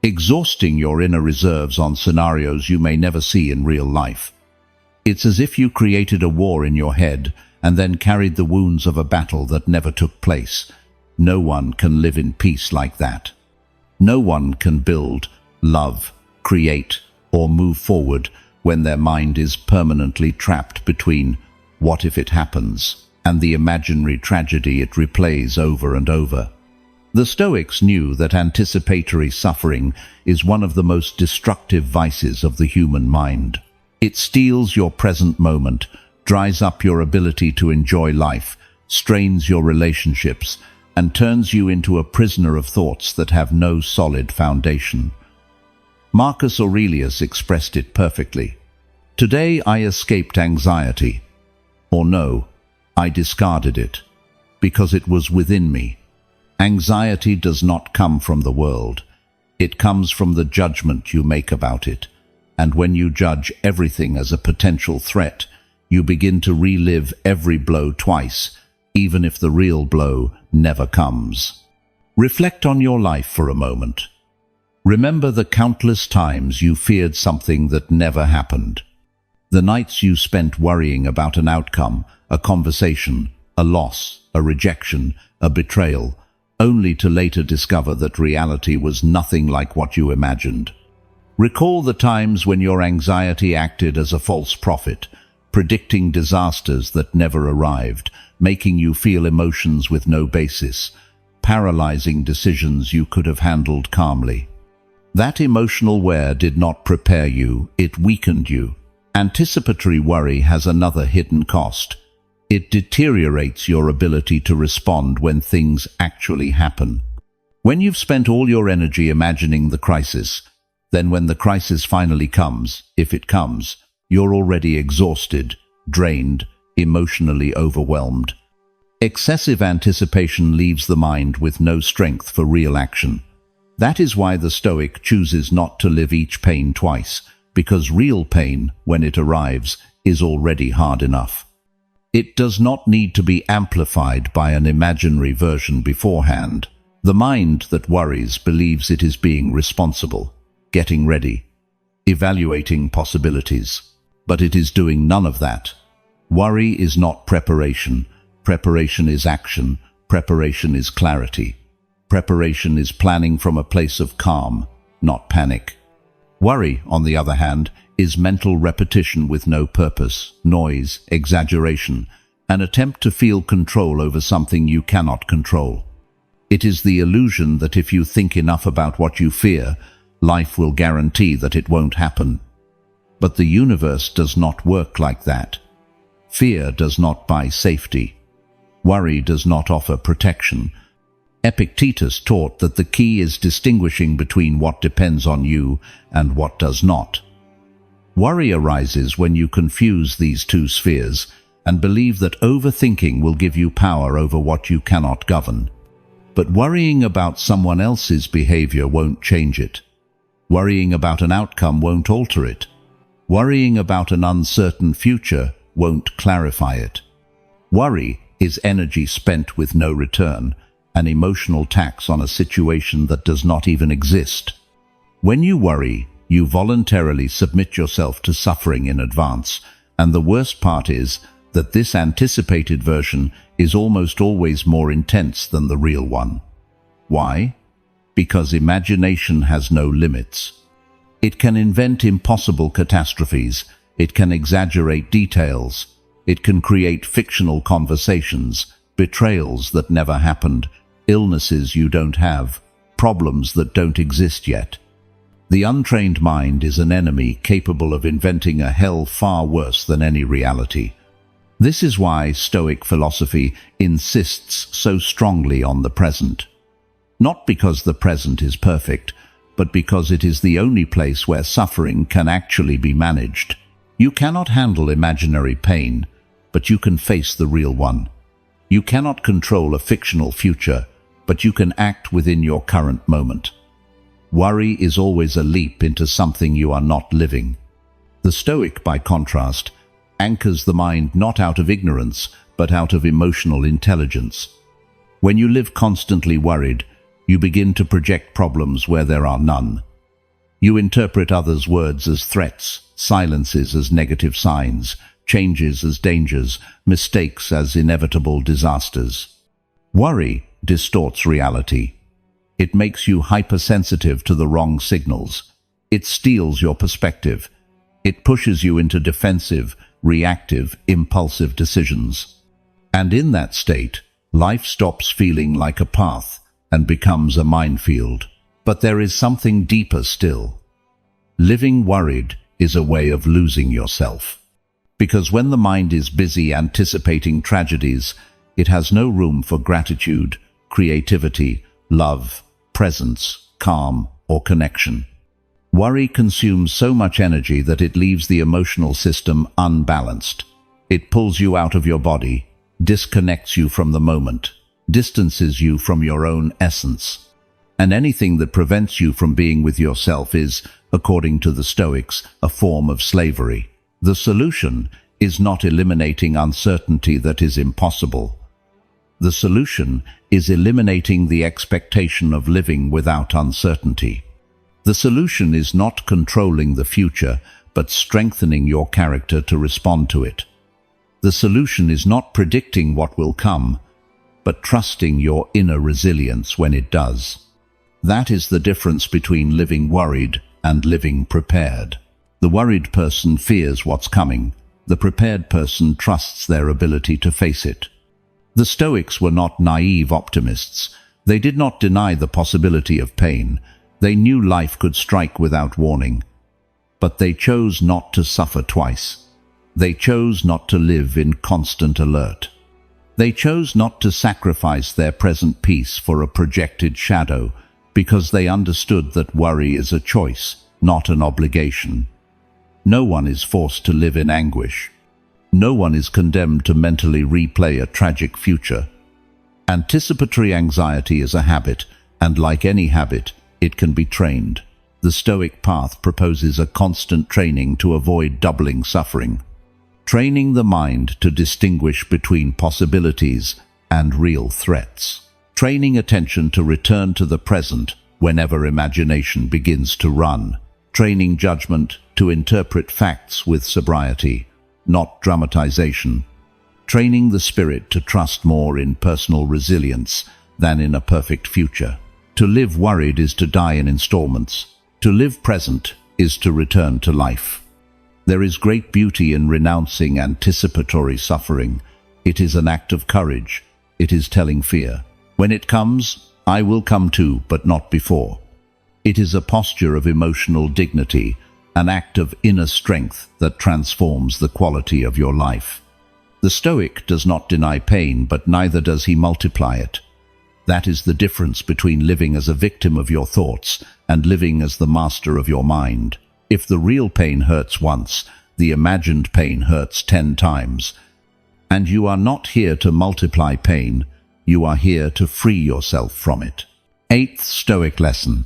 exhausting your inner reserves on scenarios you may never see in real life. It's as if you created a war in your head and then carried the wounds of a battle that never took place. No one can live in peace like that. No one can build, love, create, or move forward when their mind is permanently trapped between what if it happens and the imaginary tragedy it replays over and over. The Stoics knew that anticipatory suffering is one of the most destructive vices of the human mind. It steals your present moment, dries up your ability to enjoy life, strains your relationships, and turns you into a prisoner of thoughts that have no solid foundation. Marcus Aurelius expressed it perfectly. Today I escaped anxiety. Or no, I discarded it, because it was within me. Anxiety does not come from the world. It comes from the judgment you make about it. And when you judge everything as a potential threat, you begin to relive every blow twice, even if the real blow never comes. Reflect on your life for a moment. Remember the countless times you feared something that never happened. The nights you spent worrying about an outcome, a conversation, a loss, a rejection, a betrayal, only to later discover that reality was nothing like what you imagined. Recall the times when your anxiety acted as a false prophet, predicting disasters that never arrived, making you feel emotions with no basis, paralyzing decisions you could have handled calmly. That emotional wear did not prepare you, it weakened you. Anticipatory worry has another hidden cost. It deteriorates your ability to respond when things actually happen. When you've spent all your energy imagining the crisis, then when the crisis finally comes, if it comes, you're already exhausted, drained, emotionally overwhelmed. Excessive anticipation leaves the mind with no strength for real action. That is why the Stoic chooses not to live each pain twice, because real pain, when it arrives, is already hard enough. It does not need to be amplified by an imaginary version beforehand. The mind that worries believes it is being responsible, getting ready, evaluating possibilities. But it is doing none of that. Worry is not preparation. Preparation is action. Preparation is clarity. Preparation is planning from a place of calm, not panic. Worry, on the other hand, is mental repetition with no purpose, noise, exaggeration, an attempt to feel control over something you cannot control. It is the illusion that if you think enough about what you fear, life will guarantee that it won't happen. But the universe does not work like that. Fear does not buy safety. Worry does not offer protection. Epictetus taught that the key is distinguishing between what depends on you and what does not. Worry arises when you confuse these two spheres and believe that overthinking will give you power over what you cannot govern. But worrying about someone else's behavior won't change it. Worrying about an outcome won't alter it. Worrying about an uncertain future won't clarify it. Worry is energy spent with no return, an emotional tax on a situation that does not even exist. When you worry, you voluntarily submit yourself to suffering in advance, and the worst part is that this anticipated version is almost always more intense than the real one. Why? Because imagination has no limits. It can invent impossible catastrophes, it can exaggerate details, it can create fictional conversations, betrayals that never happened, illnesses you don't have, problems that don't exist yet. The untrained mind is an enemy capable of inventing a hell far worse than any reality. This is why Stoic philosophy insists so strongly on the present. Not because the present is perfect, but because it is the only place where suffering can actually be managed. You cannot handle imaginary pain, but you can face the real one. You cannot control a fictional future, but you can act within your current moment. Worry is always a leap into something you are not living. The Stoic, by contrast, anchors the mind not out of ignorance, but out of emotional intelligence. When you live constantly worried, you begin to project problems where there are none. You interpret others' words as threats, silences as negative signs, changes as dangers, mistakes as inevitable disasters. Worry distorts reality. It makes you hypersensitive to the wrong signals. It steals your perspective. It pushes you into defensive, reactive, impulsive decisions. And in that state, life stops feeling like a path and becomes a minefield. But there is something deeper still. Living worried is a way of losing yourself. Because when the mind is busy anticipating tragedies, it has no room for gratitude, creativity, love, presence, calm, or connection. Worry consumes so much energy that it leaves the emotional system unbalanced. It pulls you out of your body, disconnects you from the moment, distances you from your own essence. And anything that prevents you from being with yourself is, according to the Stoics, a form of slavery. The solution is not eliminating uncertainty that is impossible. The solution is eliminating the expectation of living without uncertainty. The solution is not controlling the future, but strengthening your character to respond to it. The solution is not predicting what will come, but trusting your inner resilience when it does. That is the difference between living worried and living prepared. The worried person fears what's coming. The prepared person trusts their ability to face it. The Stoics were not naive optimists. They did not deny the possibility of pain. They knew life could strike without warning. But they chose not to suffer twice. They chose not to live in constant alert. They chose not to sacrifice their present peace for a projected shadow, because they understood that worry is a choice, not an obligation. No one is forced to live in anguish. No one is condemned to mentally replay a tragic future. Anticipatory anxiety is a habit, and like any habit, it can be trained. The Stoic path proposes a constant training to avoid doubling suffering. Training the mind to distinguish between possibilities and real threats. Training attention to return to the present whenever imagination begins to run. Training judgment to interpret facts with sobriety, not dramatization. Training the spirit to trust more in personal resilience than in a perfect future. To live worried is to die in installments. To live present is to return to life. There is great beauty in renouncing anticipatory suffering. It is an act of courage. It is telling fear, when it comes, I will come too, but not before. It is a posture of emotional dignity, an act of inner strength that transforms the quality of your life. The Stoic does not deny pain, but neither does he multiply it. That is the difference between living as a victim of your thoughts and living as the master of your mind. If the real pain hurts once, the imagined pain hurts 10 times. And you are not here to multiply pain, you are here to free yourself from it. 8th Stoic lesson.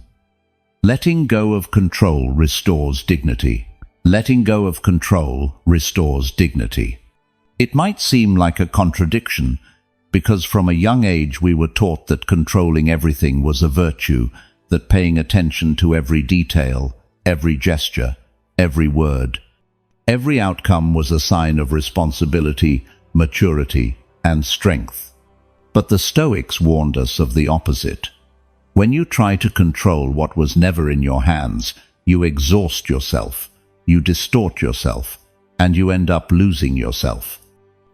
Letting go of control restores dignity. Letting go of control restores dignity. It might seem like a contradiction, because from a young age we were taught that controlling everything was a virtue, that paying attention to every detail, every gesture, every word, every outcome was a sign of responsibility, maturity, and strength. But the Stoics warned us of the opposite. When you try to control what was never in your hands, you exhaust yourself, you distort yourself, and you end up losing yourself.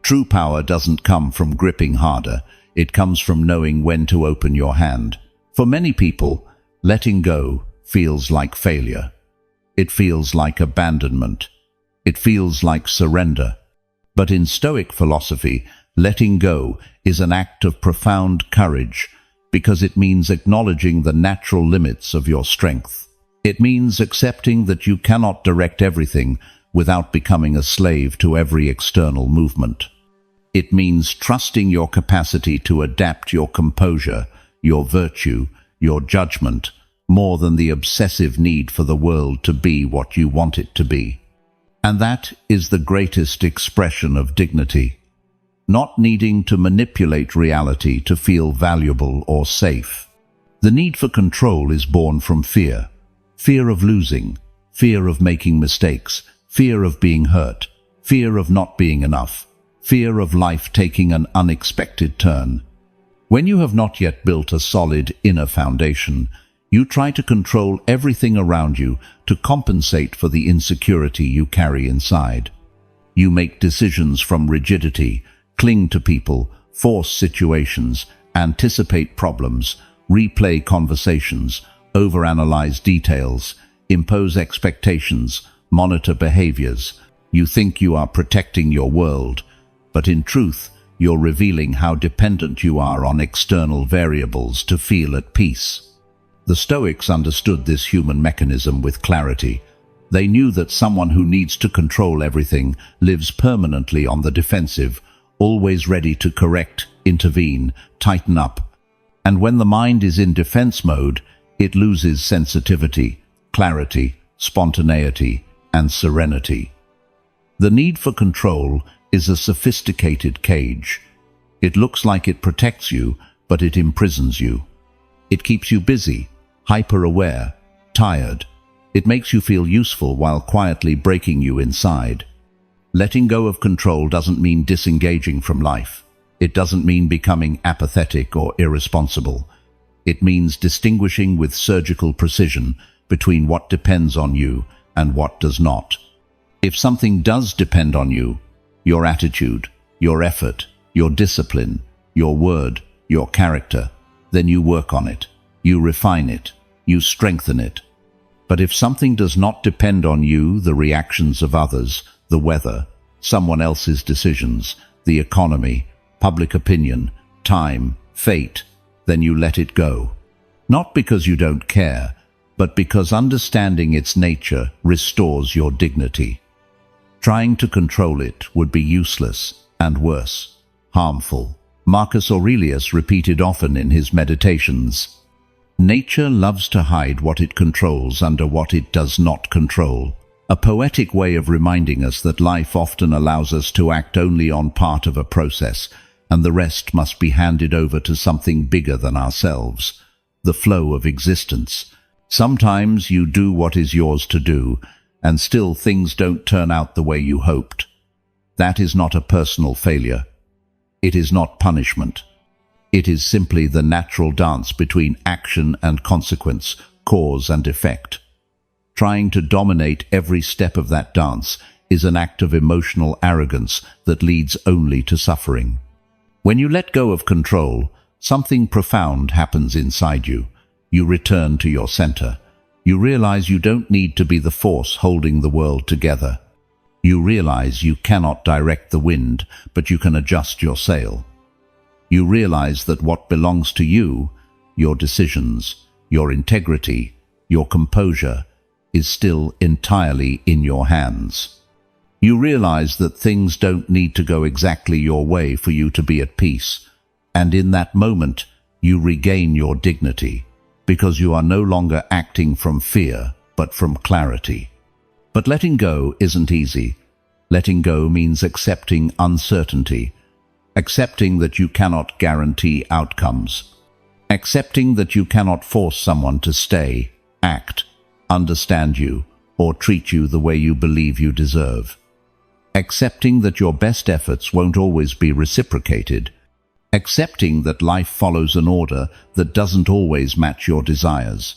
True power doesn't come from gripping harder, it comes from knowing when to open your hand. For many people, letting go feels like failure. It feels like abandonment. It feels like surrender. But in Stoic philosophy, letting go is an act of profound courage, because it means acknowledging the natural limits of your strength. It means accepting that you cannot direct everything without becoming a slave to every external movement. It means trusting your capacity to adapt your composure, your virtue, your judgment, more than the obsessive need for the world to be what you want it to be. And that is the greatest expression of dignity. Not needing to manipulate reality to feel valuable or safe. The need for control is born from fear. Fear of losing, fear of making mistakes, fear of being hurt, fear of not being enough, fear of life taking an unexpected turn. When you have not yet built a solid inner foundation, you try to control everything around you to compensate for the insecurity you carry inside. You make decisions from rigidity, cling to people, force situations, anticipate problems, replay conversations, overanalyze details, impose expectations, monitor behaviors. You think you are protecting your world, but in truth, you're revealing how dependent you are on external variables to feel at peace. The Stoics understood this human mechanism with clarity. They knew that someone who needs to control everything lives permanently on the defensive, always ready to correct, intervene, tighten up. And when the mind is in defense mode, it loses sensitivity, clarity, spontaneity, and serenity. The need for control is a sophisticated cage. It looks like it protects you, but it imprisons you. It keeps you busy, hyper-aware, tired. It makes you feel useful while quietly breaking you inside. Letting go of control doesn't mean disengaging from life. It doesn't mean becoming apathetic or irresponsible. It means distinguishing with surgical precision between what depends on you and what does not. If something does depend on you, your attitude, your effort, your discipline, your word, your character, then you work on it, you refine it, you strengthen it. But if something does not depend on you, the reactions of others, the weather, someone else's decisions, the economy, public opinion, time, fate, then you let it go. Not because you don't care, but because understanding its nature restores your dignity. Trying to control it would be useless and worse, harmful. Marcus Aurelius repeated often in his meditations, "Nature loves to hide what it controls under what it does not control." A poetic way of reminding us that life often allows us to act only on part of a process, and the rest must be handed over to something bigger than ourselves, the flow of existence. Sometimes you do what is yours to do, and still things don't turn out the way you hoped. That is not a personal failure. It is not punishment. It is simply the natural dance between action and consequence, cause and effect. Trying to dominate every step of that dance is an act of emotional arrogance that leads only to suffering. When you let go of control, something profound happens inside you. You return to your center. You realize you don't need to be the force holding the world together. You realize you cannot direct the wind, but you can adjust your sail. You realize that what belongs to you, your decisions, your integrity, your composure, is still entirely in your hands. You realize that things don't need to go exactly your way for you to be at peace, and in that moment you regain your dignity, because you are no longer acting from fear, but from clarity. But letting go isn't easy. Letting go means accepting uncertainty, accepting that you cannot guarantee outcomes, accepting that you cannot force someone to stay, act, understand you, or treat you the way you believe you deserve. Accepting that your best efforts won't always be reciprocated. Accepting that life follows an order that doesn't always match your desires.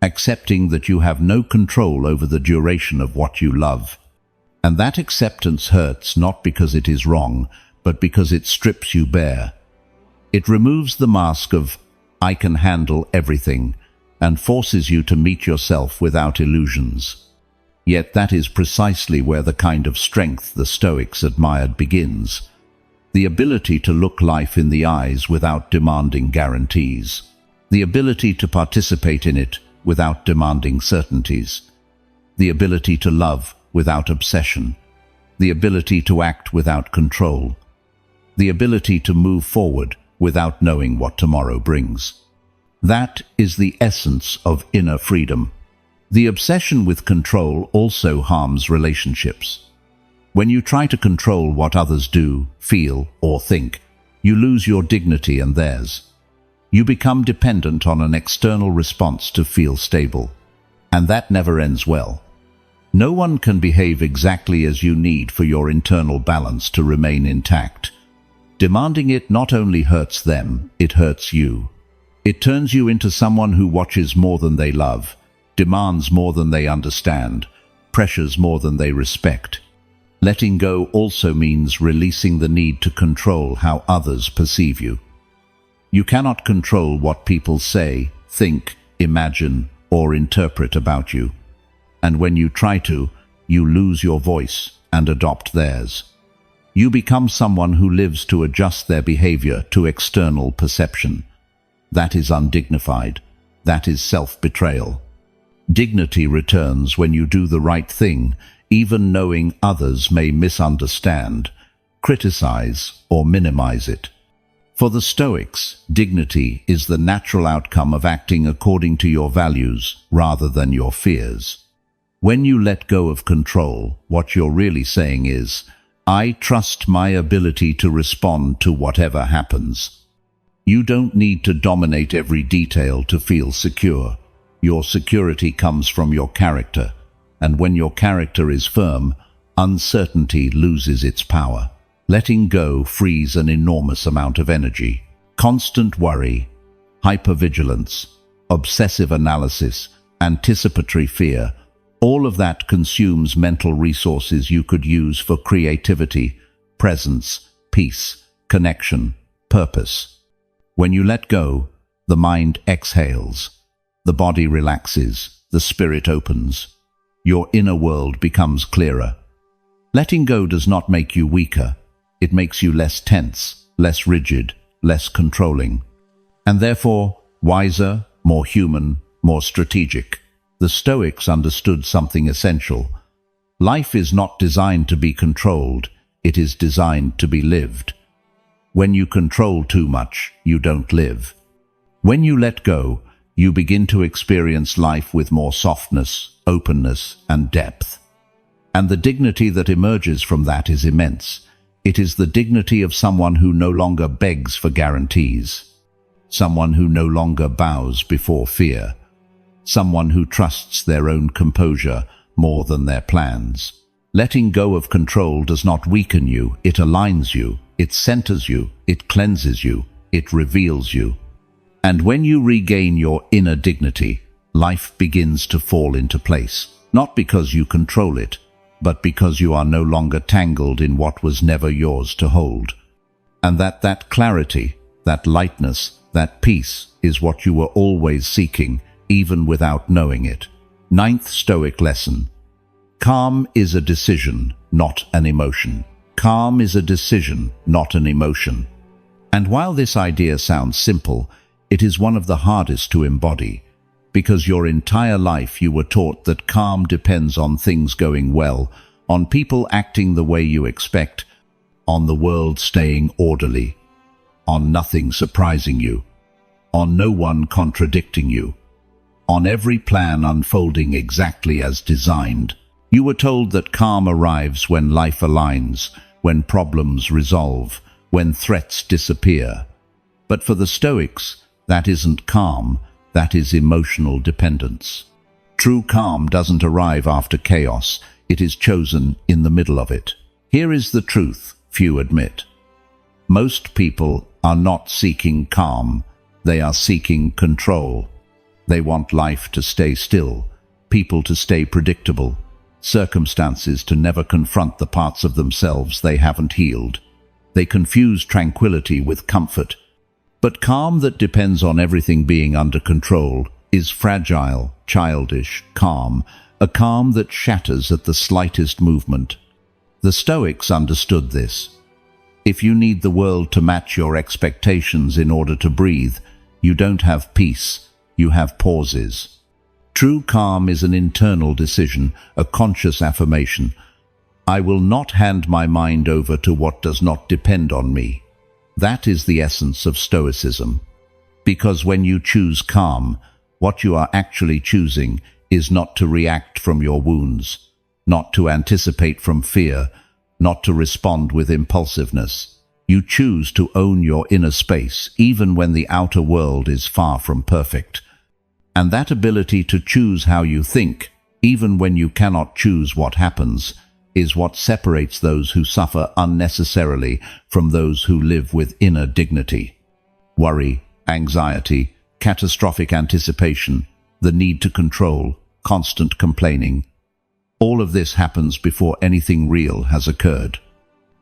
Accepting that you have no control over the duration of what you love. And that acceptance hurts not because it is wrong, but because it strips you bare. It removes the mask of, "I can handle everything," and forces you to meet yourself without illusions. Yet that is precisely where the kind of strength the Stoics admired begins. The ability to look life in the eyes without demanding guarantees. The ability to participate in it without demanding certainties. The ability to love without obsession. The ability to act without control. The ability to move forward without knowing what tomorrow brings. That is the essence of inner freedom. The obsession with control also harms relationships. When you try to control what others do, feel, or think, you lose your dignity and theirs. You become dependent on an external response to feel stable. And that never ends well. No one can behave exactly as you need for your internal balance to remain intact. Demanding it not only hurts them, it hurts you. It turns you into someone who watches more than they love, demands more than they understand, pressures more than they respect. Letting go also means releasing the need to control how others perceive you. You cannot control what people say, think, imagine, or interpret about you. And when you try to, you lose your voice and adopt theirs. You become someone who lives to adjust their behavior to external perception. That is undignified. That is self-betrayal. Dignity returns when you do the right thing, even knowing others may misunderstand, criticize, or minimize it. For the Stoics, dignity is the natural outcome of acting according to your values rather than your fears. When you let go of control, what you're really saying is, "I trust my ability to respond to whatever happens." You don't need to dominate every detail to feel secure. Your security comes from your character, and when your character is firm, uncertainty loses its power. Letting go frees an enormous amount of energy. Constant worry, hypervigilance, obsessive analysis, anticipatory fear, all of that consumes mental resources you could use for creativity, presence, peace, connection, purpose. When you let go, the mind exhales, the body relaxes, the spirit opens. Your inner world becomes clearer. Letting go does not make you weaker. It makes you less tense, less rigid, less controlling, and therefore wiser, more human, more strategic. The Stoics understood something essential. Life is not designed to be controlled, it is designed to be lived. When you control too much, you don't live. When you let go, you begin to experience life with more softness, openness, and depth. And the dignity that emerges from that is immense. It is the dignity of someone who no longer begs for guarantees, someone who no longer bows before fear, someone who trusts their own composure more than their plans. Letting go of control does not weaken you, it aligns you, it centers you, it cleanses you, it reveals you. And when you regain your inner dignity, life begins to fall into place, not because you control it, but because you are no longer tangled in what was never yours to hold. And that clarity, that lightness, that peace is what you were always seeking, even without knowing it. 9th Stoic lesson. Calm is a decision, not an emotion. Calm is a decision, not an emotion. And while this idea sounds simple, it is one of the hardest to embody, because your entire life you were taught that calm depends on things going well, on people acting the way you expect, on the world staying orderly, on nothing surprising you, on no one contradicting you, on every plan unfolding exactly as designed. You were told that calm arrives when life aligns, when problems resolve, when threats disappear. But for the Stoics, that isn't calm, that is emotional dependence. True calm doesn't arrive after chaos, it is chosen in the middle of it. Here is the truth few admit. Most people are not seeking calm, they are seeking control. They want life to stay still, people to stay predictable, circumstances to never confront the parts of themselves they haven't healed. They confuse tranquility with comfort. But calm that depends on everything being under control is fragile, childish calm, a calm that shatters at the slightest movement. The Stoics understood this. If you need the world to match your expectations in order to breathe, you don't have peace, you have pauses. True calm is an internal decision, a conscious affirmation. I will not hand my mind over to what does not depend on me. That is the essence of Stoicism. Because when you choose calm, what you are actually choosing is not to react from your wounds, not to anticipate from fear, not to respond with impulsiveness. You choose to own your inner space, even when the outer world is far from perfect. And that ability to choose how you think, even when you cannot choose what happens, is what separates those who suffer unnecessarily from those who live with inner dignity. Worry, anxiety, catastrophic anticipation, the need to control, constant complaining. All of this happens before anything real has occurred.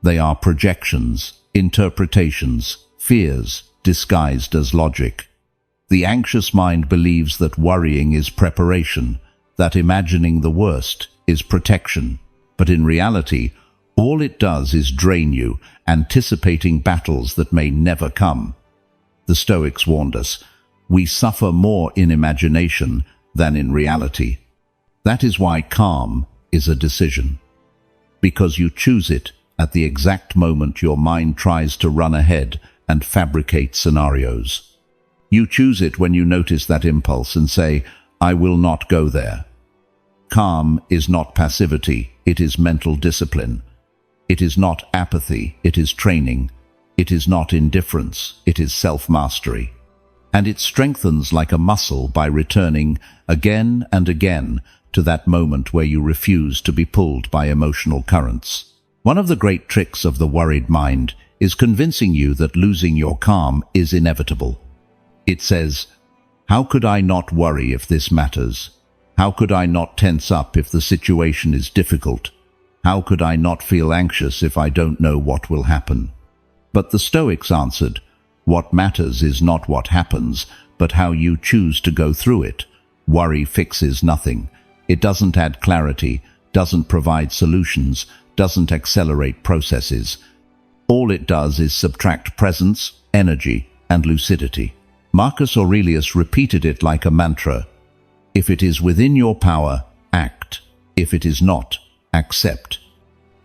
They are projections, interpretations, fears disguised as logic. The anxious mind believes that worrying is preparation, that imagining the worst is protection. But in reality, all it does is drain you, anticipating battles that may never come. The Stoics warned us, we suffer more in imagination than in reality. That is why calm is a decision. Because you choose it at the exact moment your mind tries to run ahead and fabricate scenarios. You choose it when you notice that impulse and say, I will not go there. Calm is not passivity, it is mental discipline. It is not apathy, it is training. It is not indifference, it is self-mastery. And it strengthens like a muscle by returning again and again to that moment where you refuse to be pulled by emotional currents. One of the great tricks of the worried mind is convincing you that losing your calm is inevitable. It says, how could I not worry if this matters? How could I not tense up if the situation is difficult? How could I not feel anxious if I don't know what will happen? But the Stoics answered, what matters is not what happens, but how you choose to go through it. Worry fixes nothing. It doesn't add clarity, doesn't provide solutions, doesn't accelerate processes. All it does is subtract presence, energy, and lucidity. Marcus Aurelius repeated it like a mantra. If it is within your power, act. If it is not, accept.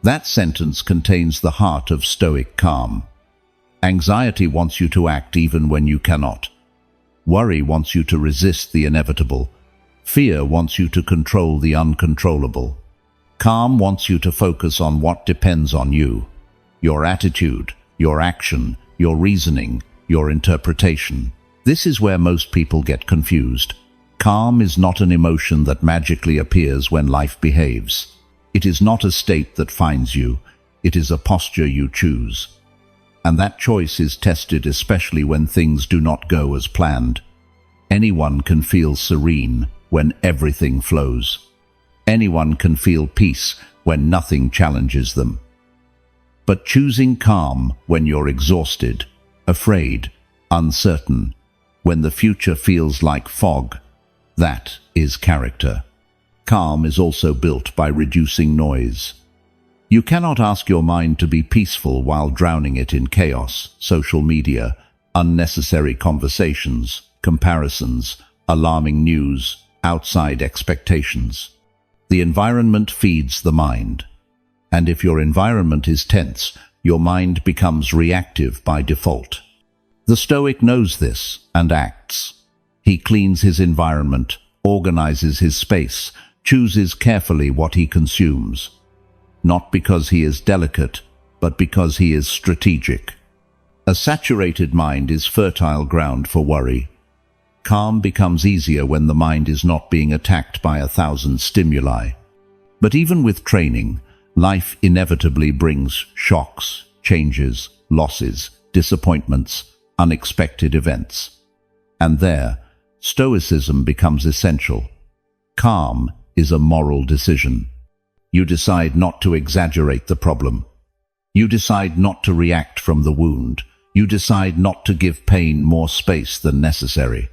That sentence contains the heart of Stoic calm. Anxiety wants you to act even when you cannot. Worry wants you to resist the inevitable. Fear wants you to control the uncontrollable. Calm wants you to focus on what depends on you. Your attitude, your action, your reasoning, your interpretation. This is where most people get confused. Calm is not an emotion that magically appears when life behaves. It is not a state that finds you. It is a posture you choose. And that choice is tested especially when things do not go as planned. Anyone can feel serene when everything flows. Anyone can feel peace when nothing challenges them. But choosing calm when you're exhausted, afraid, uncertain, when the future feels like fog, that is character. Calm is also built by reducing noise. You cannot ask your mind to be peaceful while drowning it in chaos, social media, unnecessary conversations, comparisons, alarming news, outside expectations. The environment feeds the mind. And if your environment is tense, your mind becomes reactive by default. The Stoic knows this and acts. He cleans his environment, organizes his space, chooses carefully what he consumes. Not because he is delicate, but because he is strategic. A saturated mind is fertile ground for worry. Calm becomes easier when the mind is not being attacked by 1,000 stimuli. But even with training, life inevitably brings shocks, changes, losses, disappointments, unexpected events. And there, Stoicism becomes essential. Calm is a moral decision. You decide not to exaggerate the problem. You decide not to react from the wound. You decide not to give pain more space than necessary.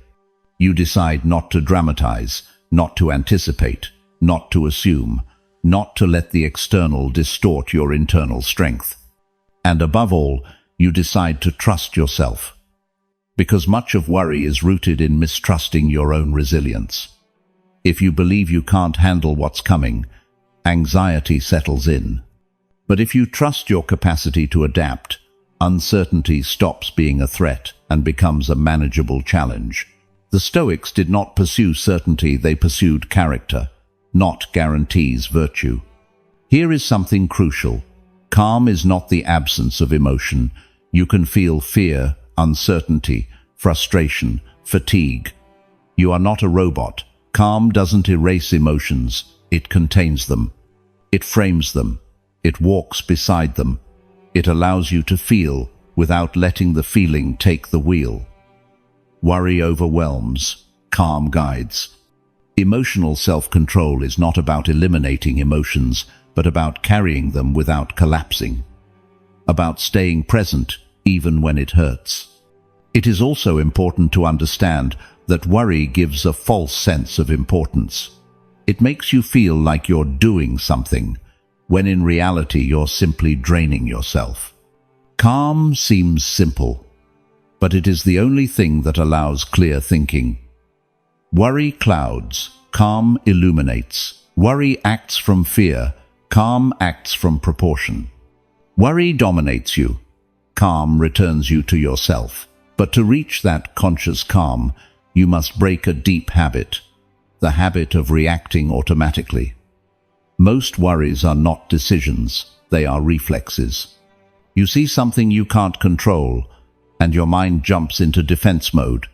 You decide not to dramatize, not to anticipate, not to assume, not to let the external distort your internal strength. And above all, you decide to trust yourself. Because much of worry is rooted in mistrusting your own resilience. If you believe you can't handle what's coming, anxiety settles in. But if you trust your capacity to adapt, uncertainty stops being a threat and becomes a manageable challenge. The Stoics did not pursue certainty, they pursued character, not guarantees virtue. Here is something crucial. Calm is not the absence of emotion. You can feel fear, uncertainty, frustration, fatigue. You are not a robot. Calm doesn't erase emotions, it contains them. It frames them. It walks beside them. It allows you to feel without letting the feeling take the wheel. Worry overwhelms, calm guides. Emotional self-control is not about eliminating emotions, but about carrying them without collapsing. About staying present even when it hurts. It is also important to understand that worry gives a false sense of importance. It makes you feel like you're doing something, when in reality you're simply draining yourself. Calm seems simple, but it is the only thing that allows clear thinking. Worry clouds, calm illuminates. Worry acts from fear, calm acts from proportion. Worry dominates you, calm returns you to yourself. But to reach that conscious calm, you must break a deep habit, the habit of reacting automatically. Most worries are not decisions, they are reflexes. You see something you can't control, and your mind jumps into defense mode.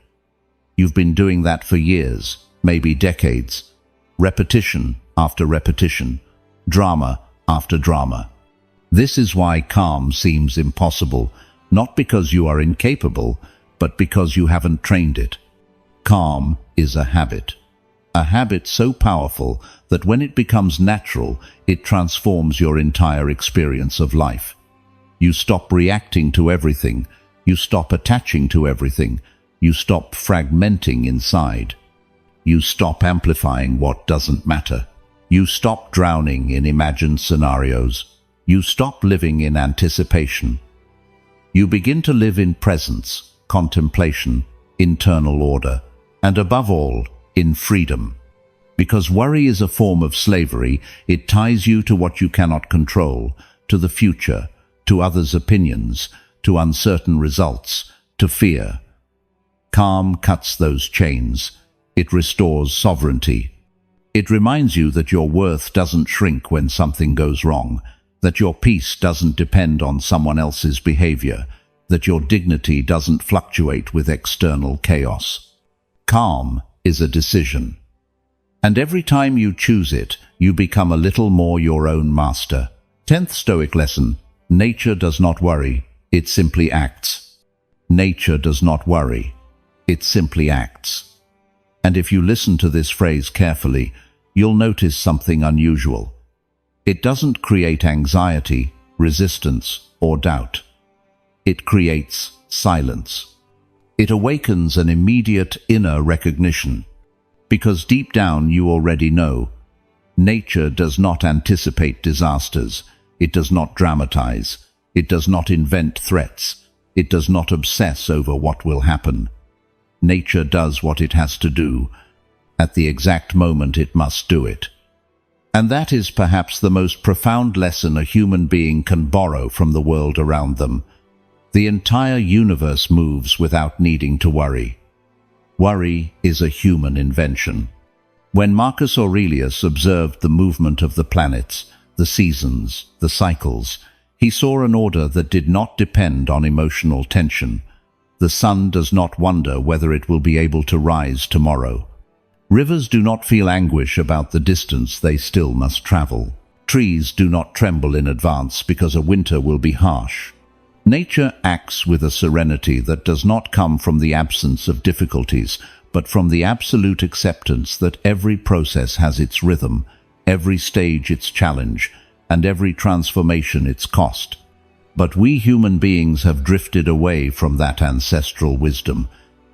You've been doing that for years, maybe decades. Repetition after repetition, drama after drama. This is why calm seems impossible, not because you are incapable, but because you haven't trained it. Calm is a habit so powerful that when it becomes natural, it transforms your entire experience of life. You stop reacting to everything, you stop attaching to everything, you stop fragmenting inside. You stop amplifying what doesn't matter. You stop drowning in imagined scenarios. You stop living in anticipation. You begin to live in presence, contemplation, internal order, and above all, in freedom. Because worry is a form of slavery, it ties you to what you cannot control, to the future, to others' opinions, to uncertain results, to fear. Calm cuts those chains. It restores sovereignty. It reminds you that your worth doesn't shrink when something goes wrong, that your peace doesn't depend on someone else's behavior, that your dignity doesn't fluctuate with external chaos. Calm is a decision. And every time you choose it, you become a little more your own master. 10th Stoic lesson: nature does not worry, it simply acts. Nature does not worry, it simply acts. And if you listen to this phrase carefully, you'll notice something unusual. It doesn't create anxiety, resistance, or doubt. It creates silence. It awakens an immediate inner recognition. Because deep down you already know, nature does not anticipate disasters, It does not dramatize. It does not invent threats. It does not obsess over what will happen. Nature does what it has to do, at the exact moment it must do it. And that is perhaps the most profound lesson a human being can borrow from the world around them. The entire universe moves without needing to worry. Worry is a human invention. When Marcus Aurelius observed the movement of the planets, the seasons, the cycles, he saw an order that did not depend on emotional tension. The sun does not wonder whether it will be able to rise tomorrow. Rivers do not feel anguish about the distance they still must travel. Trees do not tremble in advance because a winter will be harsh. Nature acts with a serenity that does not come from the absence of difficulties, but from the absolute acceptance that every process has its rhythm, every stage its challenge, and every transformation its cost. But we human beings have drifted away from that ancestral wisdom.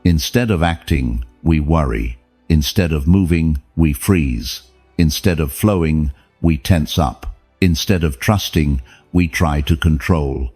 Instead of acting, we worry. Instead of moving, we freeze. Instead of flowing, we tense up. Instead of trusting, we try to control.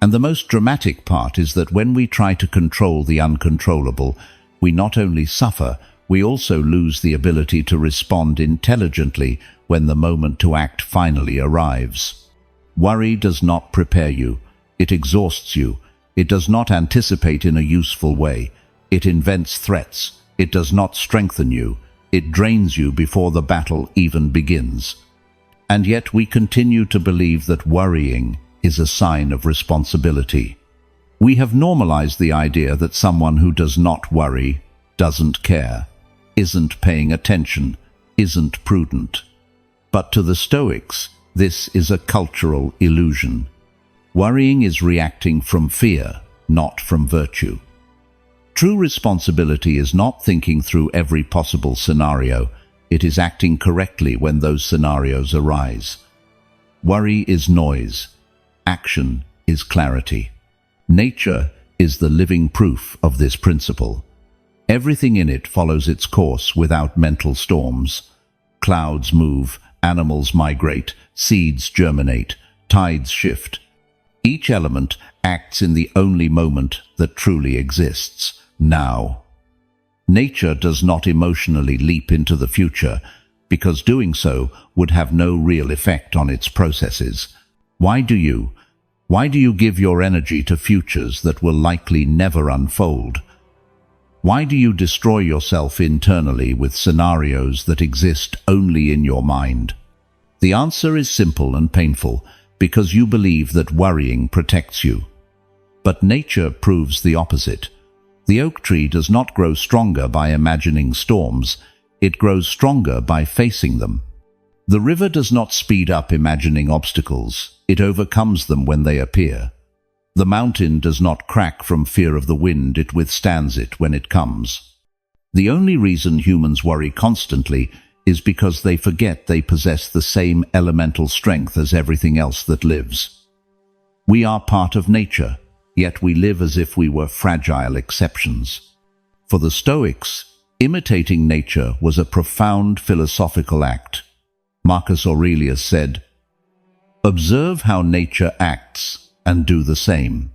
And the most dramatic part is that when we try to control the uncontrollable, we not only suffer, we also lose the ability to respond intelligently when the moment to act finally arrives. Worry does not prepare you. It exhausts you. It does not anticipate in a useful way. It invents threats. It does not strengthen you. It drains you before the battle even begins. And yet we continue to believe that worrying is a sign of responsibility. We have normalized the idea that someone who does not worry, doesn't care, isn't paying attention, isn't prudent. But to the Stoics, this is a cultural illusion. Worrying is reacting from fear, not from virtue. True responsibility is not thinking through every possible scenario. It is acting correctly when those scenarios arise. Worry is noise. Action is clarity. Nature is the living proof of this principle. Everything in it follows its course without mental storms. Clouds move, animals migrate, seeds germinate, tides shift. Each element acts in the only moment that truly exists, now. Nature does not emotionally leap into the future, because doing so would have no real effect on its processes. Why do you give your energy to futures that will likely never unfold? Why do you destroy yourself internally with scenarios that exist only in your mind? The answer is simple and painful, because you believe that worrying protects you. But nature proves the opposite. The oak tree does not grow stronger by imagining storms. It grows stronger by facing them. The river does not speed up imagining obstacles. It overcomes them when they appear. The mountain does not crack from fear of the wind. It withstands it when it comes. The only reason humans worry constantly is because they forget they possess the same elemental strength as everything else that lives. We are part of nature, yet we live as if we were fragile exceptions. For the Stoics, imitating nature was a profound philosophical act. Marcus Aurelius said, "Observe how nature acts and do the same."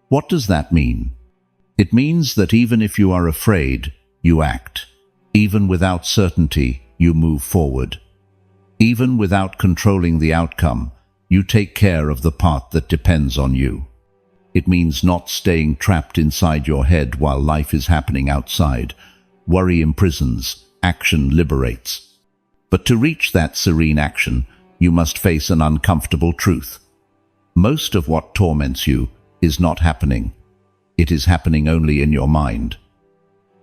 What does that mean? It means that even if you are afraid, you act. Even without certainty, you move forward. Even without controlling the outcome, you take care of the part that depends on you. It means not staying trapped inside your head while life is happening outside. Worry imprisons, action liberates. But to reach that serene action, you must face an uncomfortable truth. Most of what torments you is not happening. It is happening only in your mind.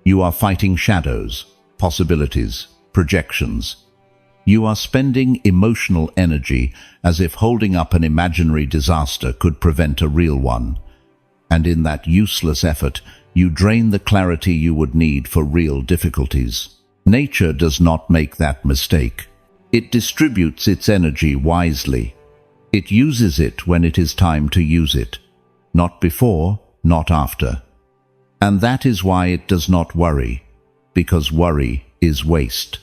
You are fighting shadows, possibilities, projections. You are spending emotional energy as if holding up an imaginary disaster could prevent a real one. And in that useless effort, you drain the clarity you would need for real difficulties. Nature does not make that mistake. It distributes its energy wisely. It uses it when it is time to use it. Not before, not after. And that is why it does not worry, because worry is waste.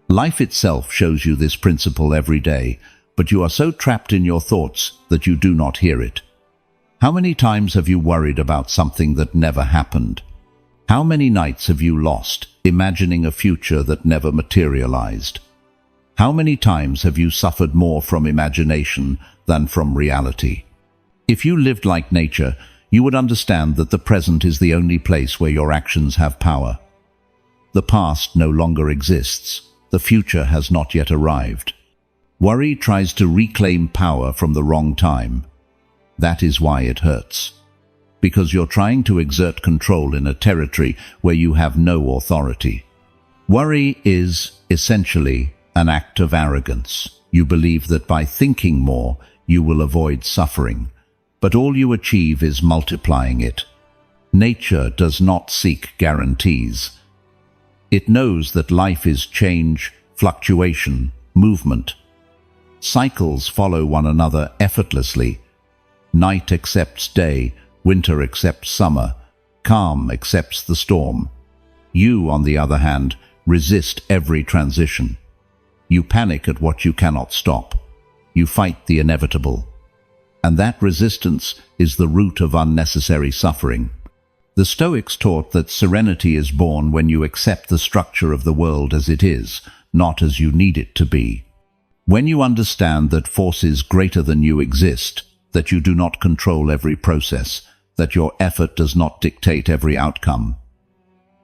Life itself shows you this principle every day. but you are so trapped in your thoughts that you do not hear it. How many times have you worried about something that never happened? How many nights have you lost imagining a future that never materialized? How many times have you suffered more from imagination than from reality? If you lived like nature, you would understand that the present is the only place where your actions have power. The past no longer exists. The future has not yet arrived. Worry tries to reclaim power from the wrong time. That is why it hurts. Because you're trying to exert control in a territory where you have no authority. Worry is, essentially, an act of arrogance. You believe that by thinking more, you will avoid suffering, but all you achieve is multiplying it. Nature does not seek guarantees. It knows that life is change, fluctuation, movement. Cycles follow one another effortlessly. Night accepts day, winter accepts summer, calm accepts the storm. You, on the other hand, resist every transition. You panic at what you cannot stop. You fight the inevitable. And that resistance is the root of unnecessary suffering. The Stoics taught that serenity is born when you accept the structure of the world as it is, not as you need it to be. When you understand that forces greater than you exist, that you do not control every process, that your effort does not dictate every outcome.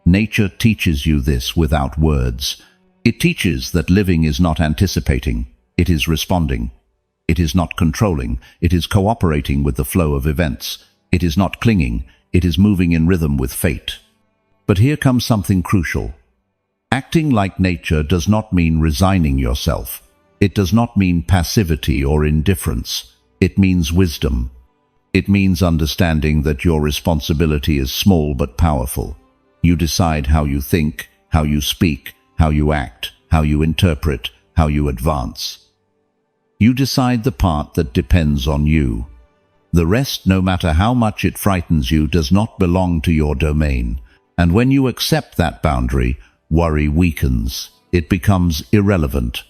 Nature teaches you this without words. It teaches that living is not anticipating, it is responding. It is not controlling, it is cooperating with the flow of events. It is not clinging, it is moving in rhythm with fate. But here comes something crucial. Acting like nature does not mean resigning yourself. It does not mean passivity or indifference. It means wisdom. It means understanding that your responsibility is small but powerful. You decide how you think, how you speak, how you act, how you interpret, how you advance. You decide the part that depends on you. The rest, no matter how much it frightens you, does not belong to your domain. And when you accept that boundary, worry weakens. It becomes irrelevant.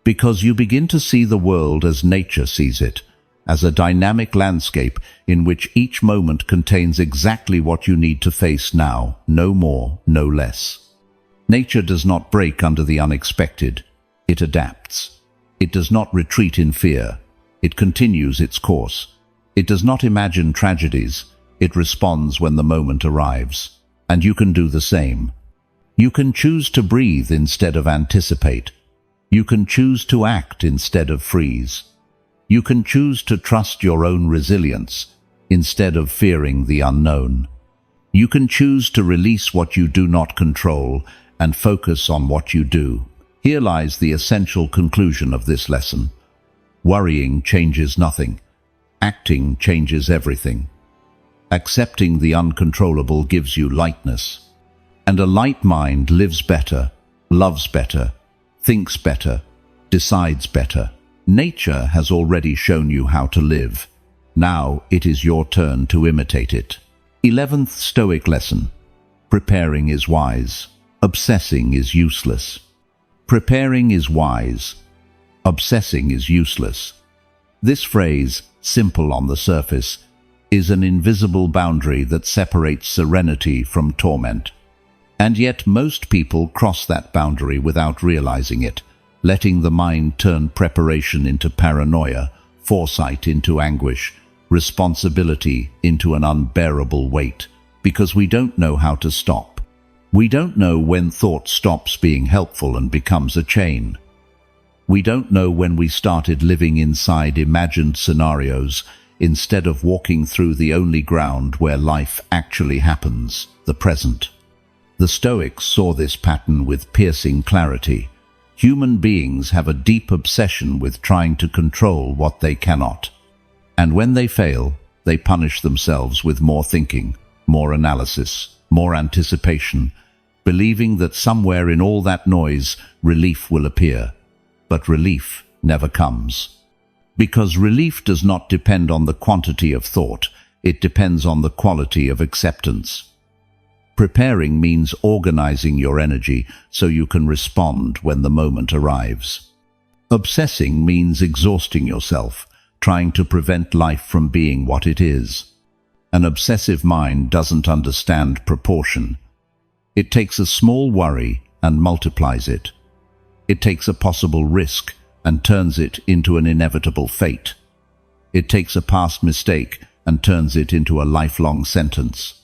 Because you begin to see the world as nature sees it, as a dynamic landscape in which each moment contains exactly what you need to face now, no more, no less. Nature does not break under the unexpected. It adapts. It does not retreat in fear. It continues its course. It does not imagine tragedies. It responds when the moment arrives. And you can do the same. You can choose to breathe instead of anticipate. You can choose to act instead of freeze. You can choose to trust your own resilience instead of fearing the unknown. You can choose to release what you do not control and focus on what you do. Here lies the essential conclusion of this lesson. Worrying changes nothing. Acting changes everything. Accepting the uncontrollable gives you lightness. And a light mind lives better, loves better, thinks better, decides better. Nature has already shown you how to live. Now it is your turn to imitate it. 11th Stoic lesson. Preparing is wise. Obsessing is useless. Preparing is wise. Obsessing is useless. This phrase, simple on the surface, is an invisible boundary that separates serenity from torment. And yet most people cross that boundary without realizing it, letting the mind turn preparation into paranoia, foresight into anguish, responsibility into an unbearable weight, because we don't know how to stop. We don't know when thought stops being helpful and becomes a chain. We don't know when we started living inside imagined scenarios instead of walking through the only ground where life actually happens, the present. The Stoics saw this pattern with piercing clarity. Human beings have a deep obsession with trying to control what they cannot. And when they fail, they punish themselves with more thinking, more analysis, more anticipation, believing that somewhere in all that noise, relief will appear. But relief never comes. Because relief does not depend on the quantity of thought, it depends on the quality of acceptance. Preparing means organizing your energy so you can respond when the moment arrives. Obsessing means exhausting yourself, trying to prevent life from being what it is. An obsessive mind doesn't understand proportion. It takes a small worry and multiplies it. It takes a possible risk and turns it into an inevitable fate. It takes a past mistake and turns it into a lifelong sentence.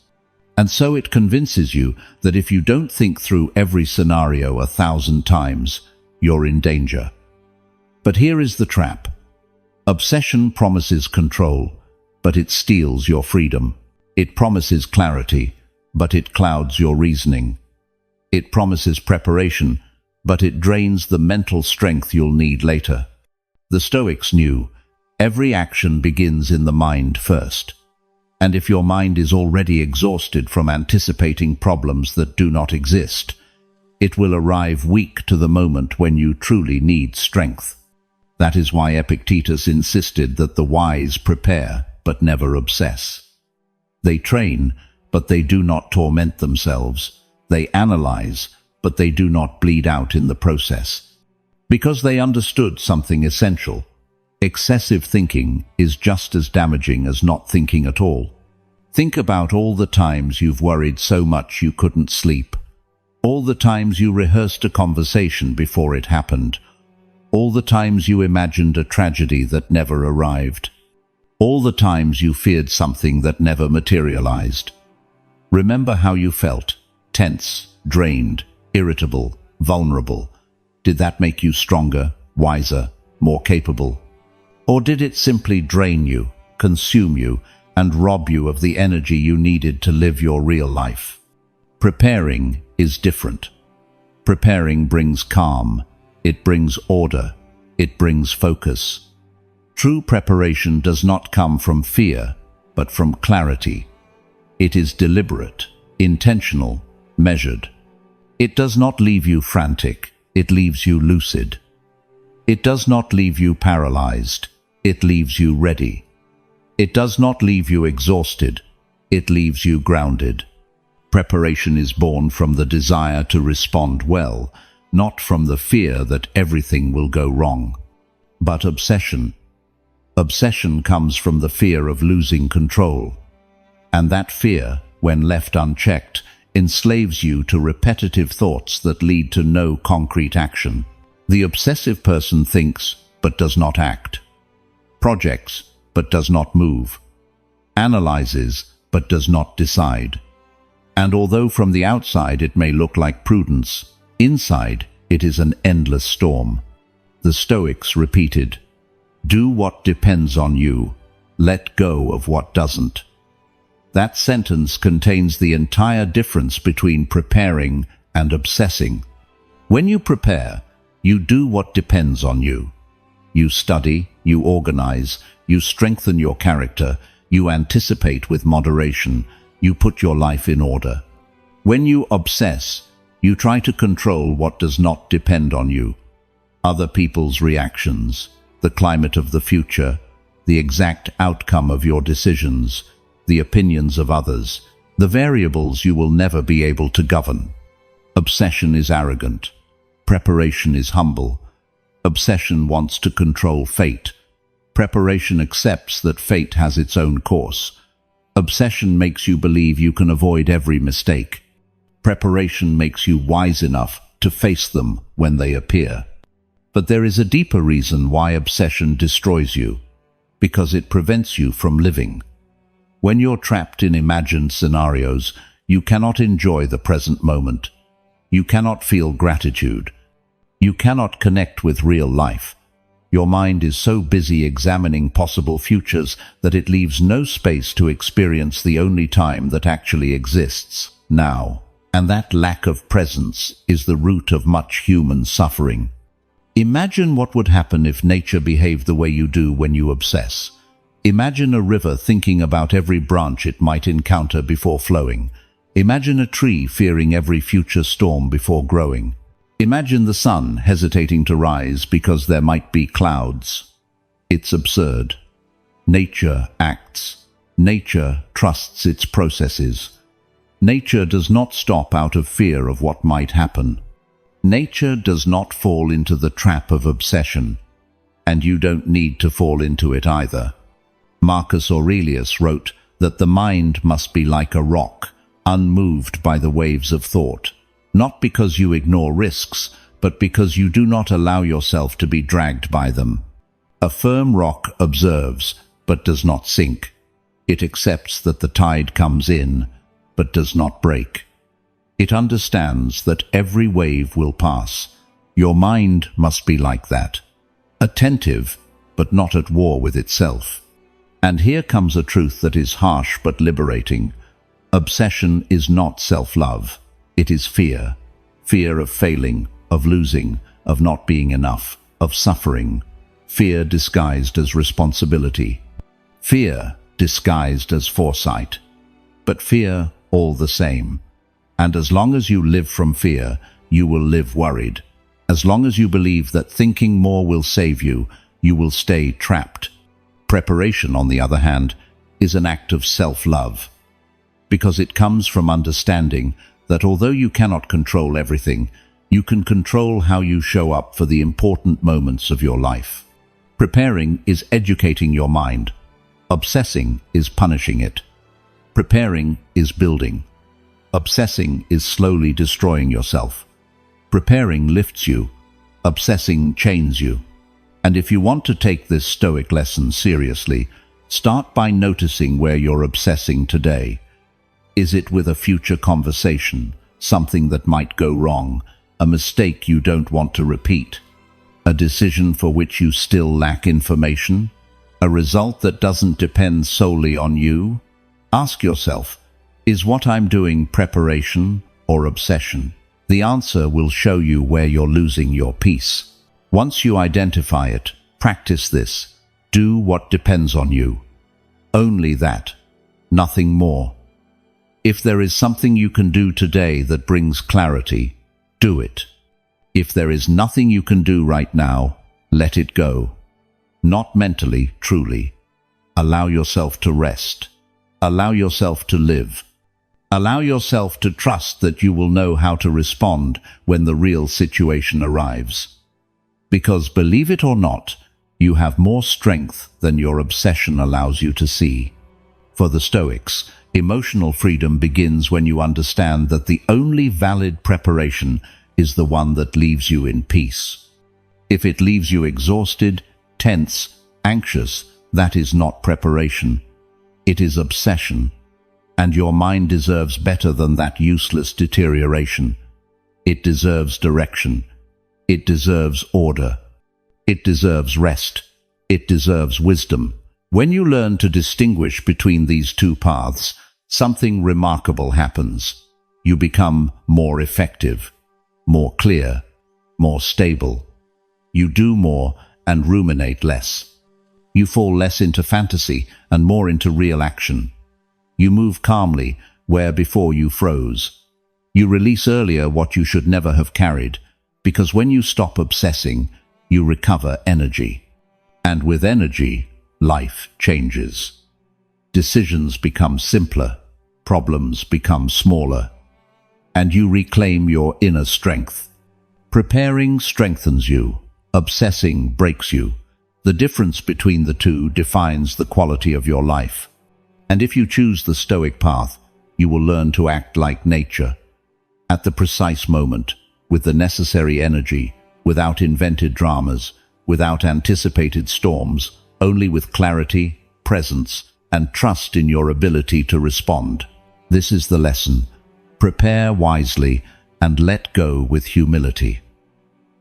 And so it convinces you that if you don't think through every scenario 1,000 times, you're in danger. But here is the trap. Obsession promises control, but it steals your freedom. It promises clarity, but it clouds your reasoning. It promises preparation, but it drains the mental strength you'll need later. The Stoics knew every action begins in the mind first. And if your mind is already exhausted from anticipating problems that do not exist, it will arrive weak to the moment when you truly need strength. That is why Epictetus insisted that the wise prepare but never obsess. They train, but they do not torment themselves. They analyze, but they do not bleed out in the process. Because they understood something essential. Excessive thinking is just as damaging as not thinking at all. Think about all the times you've worried so much you couldn't sleep. All the times you rehearsed a conversation before it happened. All the times you imagined a tragedy that never arrived. All the times you feared something that never materialized. Remember how you felt: tense, drained, irritable, vulnerable. Did that make you stronger, wiser, more capable? Or did it simply drain you, consume you, and rob you of the energy you needed to live your real life? Preparing is different. Preparing brings calm. It brings order. It brings focus. True preparation does not come from fear, but from clarity. It is deliberate, intentional, measured. It does not leave you frantic. It leaves you lucid. It does not leave you paralyzed. It leaves you ready. It does not leave you exhausted. It leaves you grounded. Preparation is born from the desire to respond well, not from the fear that everything will go wrong. But obsession comes from the fear of losing control. And that fear, when left unchecked, enslaves you to repetitive thoughts that lead to no concrete action. The obsessive person thinks, but does not act. Projects, but does not move. Analyzes, but does not decide. And although from the outside it may look like prudence, inside it is an endless storm. The Stoics repeated, "Do what depends on you. Let go of what doesn't." That sentence contains the entire difference between preparing and obsessing. When you prepare, you do what depends on you. You study, you organize, you strengthen your character, you anticipate with moderation, you put your life in order. When you obsess, you try to control what does not depend on you. Other people's reactions, the climate of the future, the exact outcome of your decisions, the opinions of others, the variables you will never be able to govern. Obsession is arrogant. Preparation is humble. Obsession wants to control fate. Preparation accepts that fate has its own course. Obsession makes you believe you can avoid every mistake. Preparation makes you wise enough to face them when they appear. But there is a deeper reason why obsession destroys you, because it prevents you from living. When you're trapped in imagined scenarios, you cannot enjoy the present moment. You cannot feel gratitude. You cannot connect with real life. Your mind is so busy examining possible futures that it leaves no space to experience the only time that actually exists, now. And that lack of presence is the root of much human suffering. Imagine what would happen if nature behaved the way you do when you obsess. Imagine a river thinking about every branch it might encounter before flowing. Imagine a tree fearing every future storm before growing. Imagine the sun hesitating to rise because there might be clouds. It's absurd. Nature acts. Nature trusts its processes. Nature does not stop out of fear of what might happen. Nature does not fall into the trap of obsession, and you don't need to fall into it either. Marcus Aurelius wrote that the mind must be like a rock, unmoved by the waves of thought, not because you ignore risks, but because you do not allow yourself to be dragged by them. A firm rock observes, but does not sink. It accepts that the tide comes in, but does not break. It understands that every wave will pass. Your mind must be like that, attentive, but not at war with itself. And here comes a truth that is harsh but liberating. Obsession is not self-love. It is fear. Fear of failing, of losing, of not being enough, of suffering. Fear disguised as responsibility. Fear disguised as foresight. But fear all the same. And as long as you live from fear, you will live worried. As long as you believe that thinking more will save you, you will stay trapped. Preparation, on the other hand, is an act of self-love, because it comes from understanding that although you cannot control everything, you can control how you show up for the important moments of your life. Preparing is educating your mind. Obsessing is punishing it. Preparing is building. Obsessing is slowly destroying yourself. Preparing lifts you. Obsessing chains you. And if you want to take this Stoic lesson seriously, start by noticing where you're obsessing today. Is it with a future conversation, something that might go wrong, a mistake you don't want to repeat, a decision for which you still lack information, a result that doesn't depend solely on you? Ask yourself, is what I'm doing preparation or obsession? The answer will show you where you're losing your peace. Once you identify it, practice this. Do what depends on you. Only that. Nothing more. If there is something you can do today that brings clarity, do it. If there is nothing you can do right now, let it go. Not mentally, truly. Allow yourself to rest. Allow yourself to live. Allow yourself to trust that you will know how to respond when the real situation arrives. Because, believe it or not, you have more strength than your obsession allows you to see. For the Stoics, emotional freedom begins when you understand that the only valid preparation is the one that leaves you in peace. If it leaves you exhausted, tense, anxious, that is not preparation. It is obsession. And your mind deserves better than that useless deterioration. It deserves direction. It deserves order. It deserves rest. It deserves wisdom. When you learn to distinguish between these two paths, something remarkable happens. You become more effective, more clear, more stable. You do more and ruminate less. You fall less into fantasy and more into real action. You move calmly where before you froze. You release earlier what you should never have carried, because when you stop obsessing, you recover energy. And with energy, life changes. Decisions become simpler, problems become smaller, and you reclaim your inner strength. Preparing strengthens you, obsessing breaks you. The difference between the two defines the quality of your life. And if you choose the Stoic path, you will learn to act like nature, at the precise moment, with the necessary energy, without invented dramas, without anticipated storms, only with clarity, presence, and trust in your ability to respond. This is the lesson. Prepare wisely and let go with humility.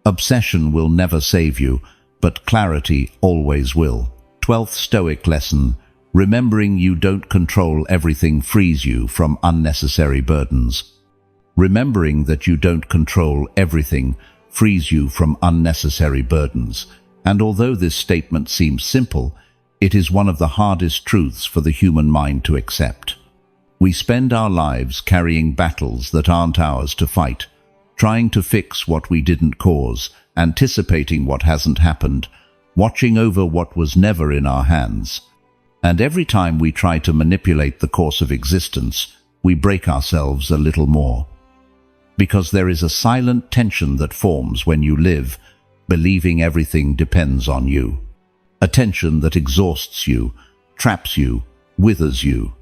Obsession will never save you, but clarity always will. 12th Stoic lesson. Remembering you don't control everything frees you from unnecessary burdens. Remembering that you don't control everything frees you from unnecessary burdens. And although this statement seems simple, it is one of the hardest truths for the human mind to accept. We spend our lives carrying battles that aren't ours to fight, trying to fix what we didn't cause, anticipating what hasn't happened, watching over what was never in our hands. And every time we try to manipulate the course of existence, we break ourselves a little more. because there is a silent tension that forms when you live, believing everything depends on you. A tension that exhausts you, traps you, withers you.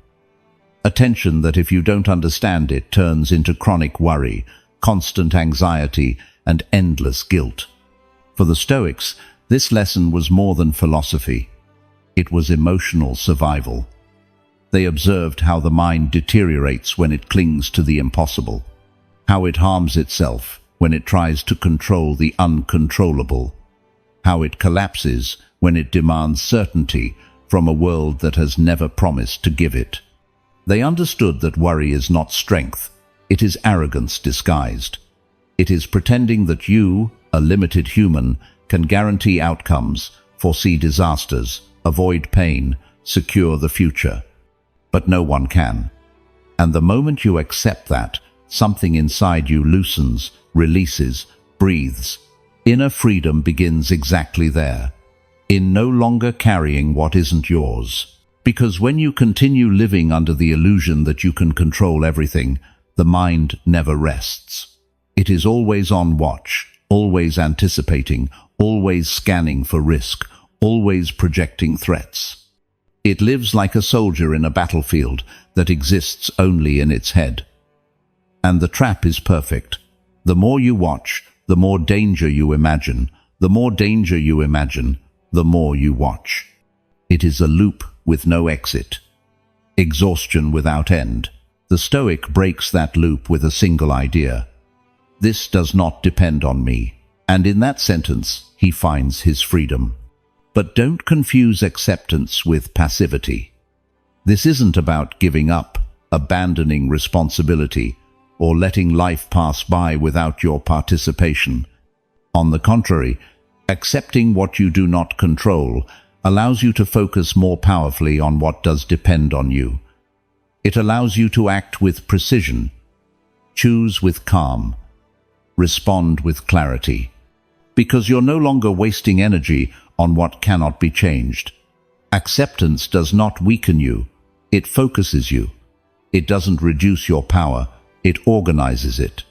A tension that, if you don't understand it, turns into chronic worry, constant anxiety, and endless guilt. For the Stoics, this lesson was more than philosophy. It was emotional survival. They observed how the mind deteriorates when it clings to the impossible, how it harms itself when it tries to control the uncontrollable, how it collapses when it demands certainty from a world that has never promised to give it. They understood that worry is not strength, it is arrogance disguised. It is pretending that you, a limited human, can guarantee outcomes, foresee disasters, avoid pain, secure the future. But no one can. And the moment you accept that, something inside you loosens, releases, breathes. Inner freedom begins exactly there, in no longer carrying what isn't yours. Because when you continue living under the illusion that you can control everything, the mind never rests. It is always on watch, always anticipating, always scanning for risk, always projecting threats. It lives like a soldier in a battlefield that exists only in its head. And the trap is perfect. The more you watch, the more danger you imagine. The more danger you imagine, the more you watch. It is a loop with no exit. Exhaustion without end. The Stoic breaks that loop with a single idea. This does not depend on me. And in that sentence, he finds his freedom. But don't confuse acceptance with passivity. This isn't about giving up, abandoning responsibility, or letting life pass by without your participation. On the contrary, accepting what you do not control allows you to focus more powerfully on what does depend on you. It allows you to act with precision, choose with calm, respond with clarity, because you're no longer wasting energy on what cannot be changed. Acceptance does not weaken you, it focuses you. It doesn't reduce your power, it organizes it.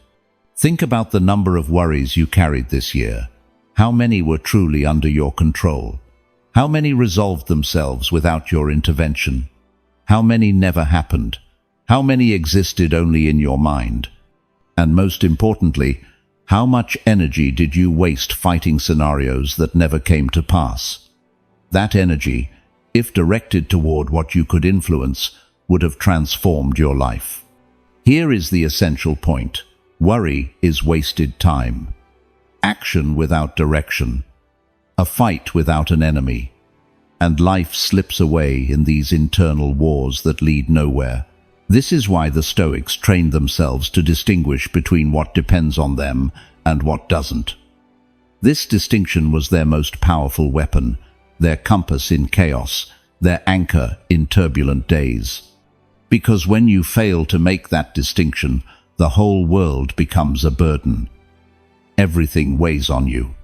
Think about the number of worries you carried this year. How many were truly under your control? How many resolved themselves without your intervention? How many never happened? How many existed only in your mind? And most importantly, how much energy did you waste fighting scenarios that never came to pass? That energy, if directed toward what you could influence, would have transformed your life. Here is the essential point. Worry is wasted time. Action without direction. A fight without an enemy. And life slips away in these internal wars that lead nowhere. This is why the Stoics trained themselves to distinguish between what depends on them and what doesn't. This distinction was their most powerful weapon, their compass in chaos, their anchor in turbulent days. Because when you fail to make that distinction, the whole world becomes a burden. Everything weighs on you.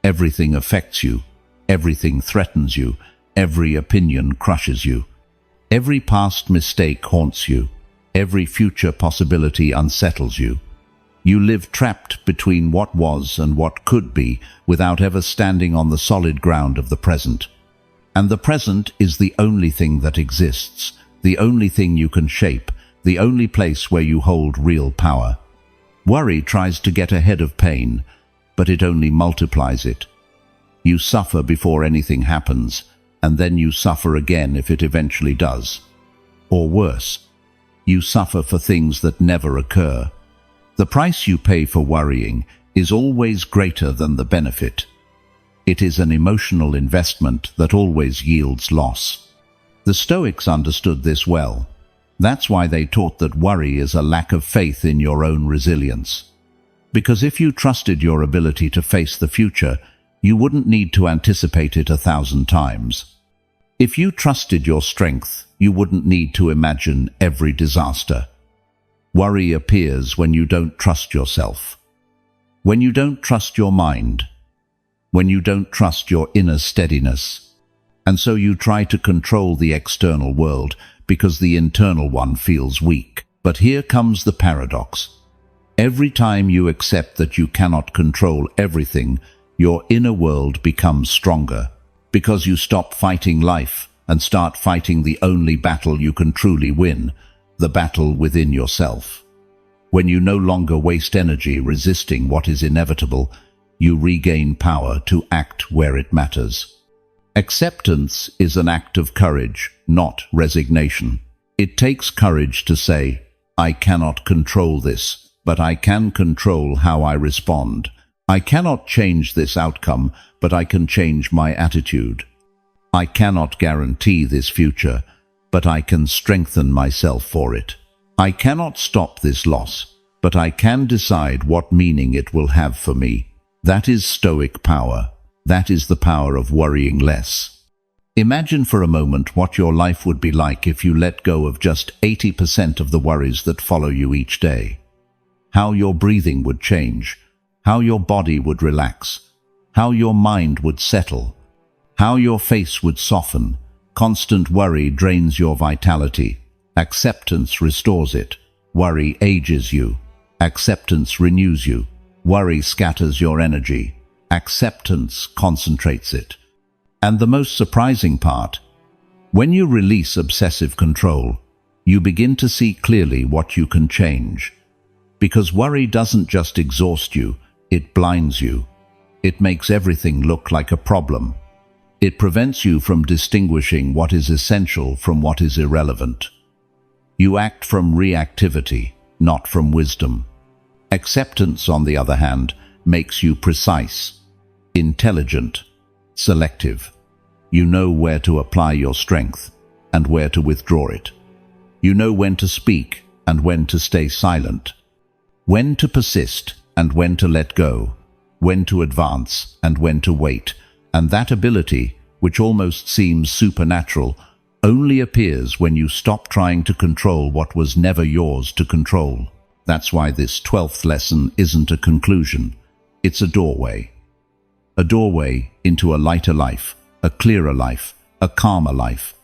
Everything affects you. Everything threatens you. Every opinion crushes you. Every past mistake haunts you. Every future possibility unsettles you. You live trapped between what was and what could be without ever standing on the solid ground of the present. And the present is the only thing that exists, the only thing you can shape, the only place where you hold real power. Worry tries to get ahead of pain, but it only multiplies it. You suffer before anything happens, and then you suffer again if it eventually does. Or worse, you suffer for things that never occur. The price you pay for worrying is always greater than the benefit. It is an emotional investment that always yields loss. The Stoics understood this well. That's why they taught that worry is a lack of faith in your own resilience. Because if you trusted your ability to face the future, you wouldn't need to anticipate it 1,000 times. If you trusted your strength, you wouldn't need to imagine every disaster. Worry appears when you don't trust yourself, when you don't trust your mind, when you don't trust your inner steadiness. And so you try to control the external world because the internal one feels weak. But here comes the paradox. Every time you accept that you cannot control everything, your inner world becomes stronger, because you stop fighting life and start fighting the only battle you can truly win, the battle within yourself. When you no longer waste energy resisting what is inevitable, you regain power to act where it matters. Acceptance is an act of courage, not resignation. It takes courage to say, I cannot control this, but I can control how I respond. I cannot change this outcome, but I can change my attitude. I cannot guarantee this future, but I can strengthen myself for it. I cannot stop this loss, but I can decide what meaning it will have for me. That is Stoic power. That is the power of worrying less. Imagine for a moment what your life would be like if you let go of just 80% of the worries that follow you each day. How your breathing would change, how your body would relax, how your mind would settle, how your face would soften. Constant worry drains your vitality. Acceptance restores it. Worry ages you. Acceptance renews you. Worry scatters your energy. Acceptance concentrates it. And the most surprising part, when you release obsessive control, you begin to see clearly what you can change. Because worry doesn't just exhaust you, it blinds you. It makes everything look like a problem. It prevents you from distinguishing what is essential from what is irrelevant. You act from reactivity, not from wisdom. Acceptance, on the other hand, makes you precise, intelligent, selective. You know where to apply your strength and where to withdraw it. You know when to speak and when to stay silent, when to persist and when to let go, when to advance and when to wait. And that ability, which almost seems supernatural, only appears when you stop trying to control what was never yours to control. That's why this 12th lesson isn't a conclusion. It's a doorway. A doorway into a lighter life, a clearer life, a calmer life.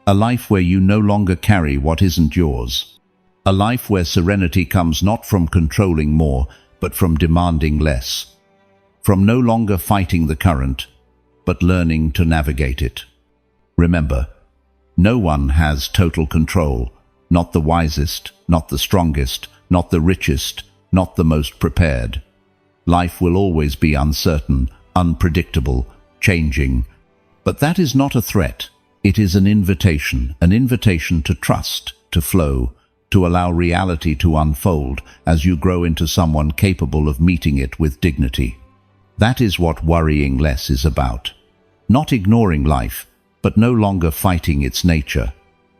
A life where you no longer carry what isn't yours. A life where serenity comes not from controlling more, but from demanding less. From no longer fighting the current, but learning to navigate it. Remember, no one has total control. Not the wisest, not the strongest, not the richest, not the most prepared. Life will always be uncertain, unpredictable, changing. But that is not a threat. It is an invitation to trust, to flow, to allow reality to unfold as you grow into someone capable of meeting it with dignity. That is what worrying less is about. Not ignoring life, but no longer fighting its nature.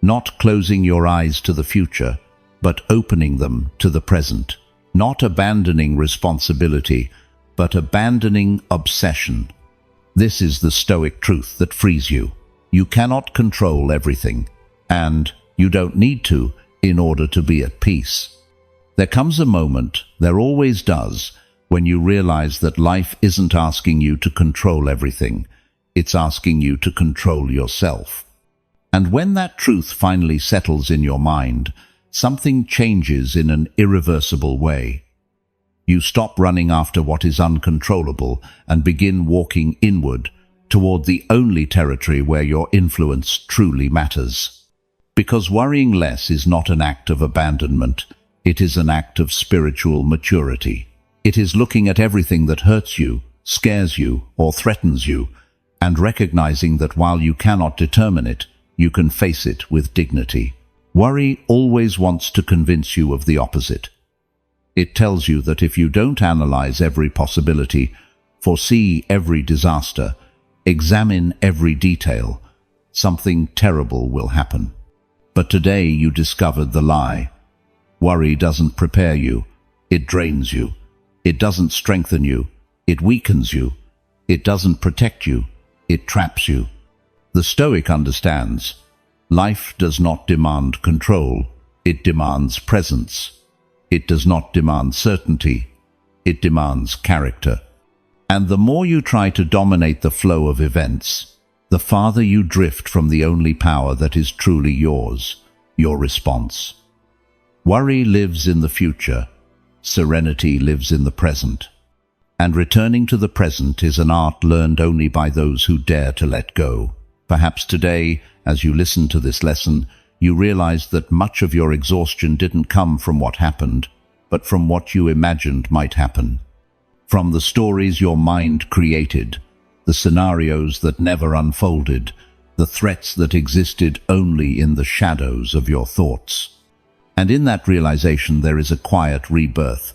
Not closing your eyes to the future, but opening them to the present. Not abandoning responsibility, but abandoning obsession. This is the Stoic truth that frees you. You cannot control everything, and you don't need to in order to be at peace. There comes a moment, there always does, when you realize that life isn't asking you to control everything. It's asking you to control yourself. And when that truth finally settles in your mind, something changes in an irreversible way. You stop running after what is uncontrollable and begin walking inward toward the only territory where your influence truly matters. Because worrying less is not an act of abandonment, it is an act of spiritual maturity. It is looking at everything that hurts you, scares you, or threatens you, and recognizing that while you cannot determine it, you can face it with dignity. Worry always wants to convince you of the opposite. It tells you that if you don't analyze every possibility, foresee every disaster, examine every detail, something terrible will happen. But today you discovered the lie. Worry doesn't prepare you, it drains you. It doesn't strengthen you, it weakens you. It doesn't protect you, it traps you. The Stoic understands. Life does not demand control, it demands presence. It does not demand certainty, it demands character. And the more you try to dominate the flow of events, the farther you drift from the only power that is truly yours, your response. Worry lives in the future. Serenity lives in the present. And returning to the present is an art learned only by those who dare to let go. Perhaps today, as you listen to this lesson, you realize that much of your exhaustion didn't come from what happened, but from what you imagined might happen. From the stories your mind created, the scenarios that never unfolded, the threats that existed only in the shadows of your thoughts. And in that realization there is a quiet rebirth.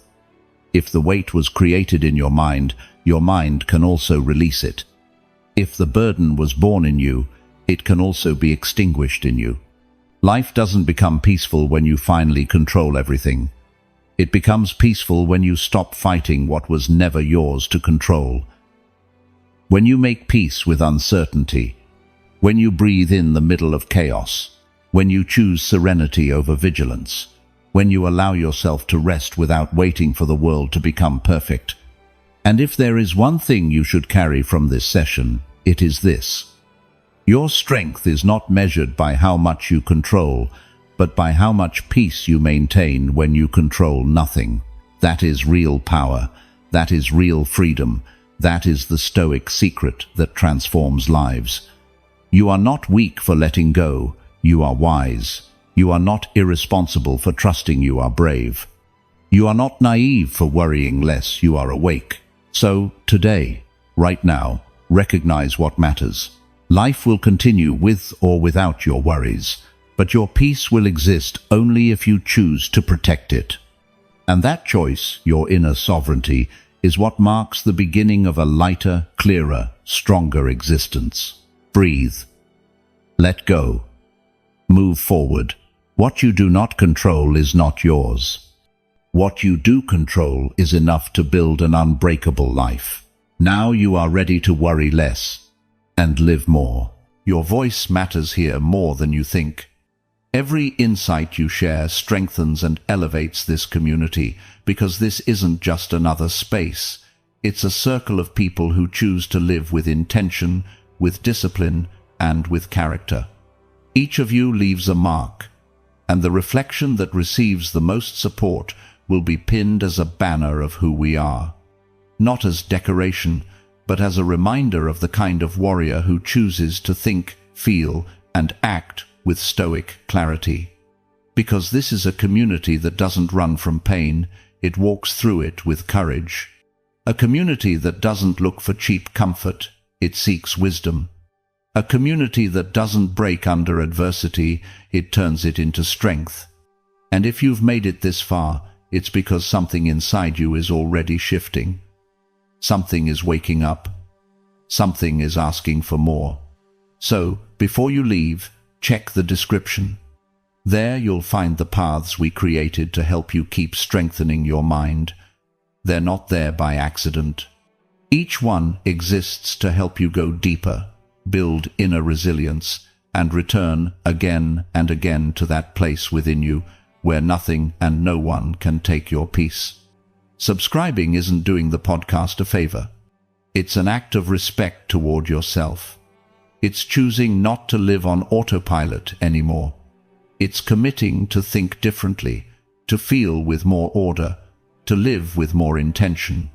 If the weight was created in your mind can also release it. If the burden was born in you, it can also be extinguished in you. Life doesn't become peaceful when you finally control everything. It becomes peaceful when you stop fighting what was never yours to control. When you make peace with uncertainty, when you breathe in the middle of chaos, when you choose serenity over vigilance, when you allow yourself to rest without waiting for the world to become perfect. And if there is one thing you should carry from this session, it is this. Your strength is not measured by how much you control, but by how much peace you maintain when you control nothing. That is real power. That is real freedom. That is the Stoic secret that transforms lives. You are not weak for letting go. You are wise. You are not irresponsible for trusting. You are brave. You are not naive for worrying less. You are awake. So, today, right now, recognize what matters. Life will continue with or without your worries, but your peace will exist only if you choose to protect it. And that choice, your inner sovereignty, is what marks the beginning of a lighter, clearer, stronger existence. Breathe. Let go. Move forward. What you do not control is not yours. What you do control is enough to build an unbreakable life. Now you are ready to worry less and live more. Your voice matters here more than you think. Every insight you share strengthens and elevates this community, because this isn't just another space. It's a circle of people who choose to live with intention, with discipline, and with character. Each of you leaves a mark, and the reflection that receives the most support will be pinned as a banner of who we are. Not as decoration, but as a reminder of the kind of warrior who chooses to think, feel, and act with stoic clarity. Because this is a community that doesn't run from pain, it walks through it with courage. A community that doesn't look for cheap comfort, it seeks wisdom. A community that doesn't break under adversity, it turns it into strength. And if you've made it this far, it's because something inside you is already shifting. Something is waking up. Something is asking for more. So, before you leave, check the description. There you'll find the paths we created to help you keep strengthening your mind. They're not there by accident. Each one exists to help you go deeper, build inner resilience, and return again and again to that place within you where nothing and no one can take your peace. Subscribing isn't doing the podcast a favor. It's an act of respect toward yourself. It's choosing not to live on autopilot anymore. It's committing to think differently, to feel with more order, to live with more intention.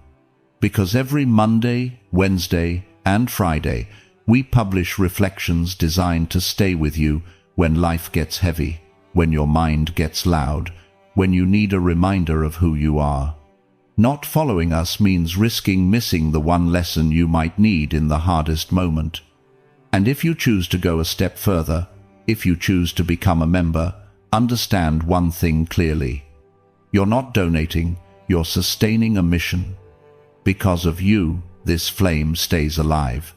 Because every Monday, Wednesday, and Friday, we publish reflections designed to stay with you when life gets heavy, when your mind gets loud, when you need a reminder of who you are. Not following us means risking missing the one lesson you might need in the hardest moment. And if you choose to go a step further, if you choose to become a member, understand one thing clearly. You're not donating, you're sustaining a mission. Because of you, this flame stays alive.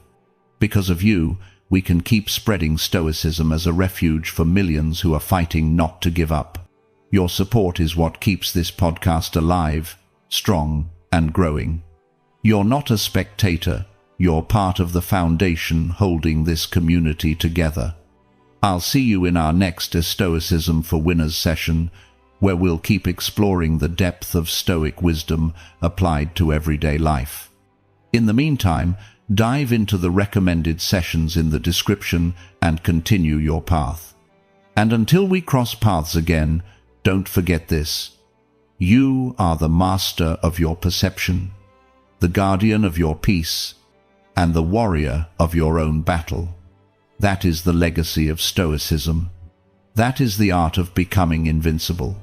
Because of you, we can keep spreading Stoicism as a refuge for millions who are fighting not to give up. Your support is what keeps this podcast alive, strong, and growing. You're not a spectator, you're part of the foundation holding this community together. I'll see you in our next Stoicism for Winners session, where we'll keep exploring the depth of Stoic wisdom applied to everyday life. In the meantime, dive into the recommended sessions in the description and continue your path. And until we cross paths again, don't forget this. You are the master of your perception, the guardian of your peace, and the warrior of your own battle. That is the legacy of Stoicism. That is the art of becoming invincible.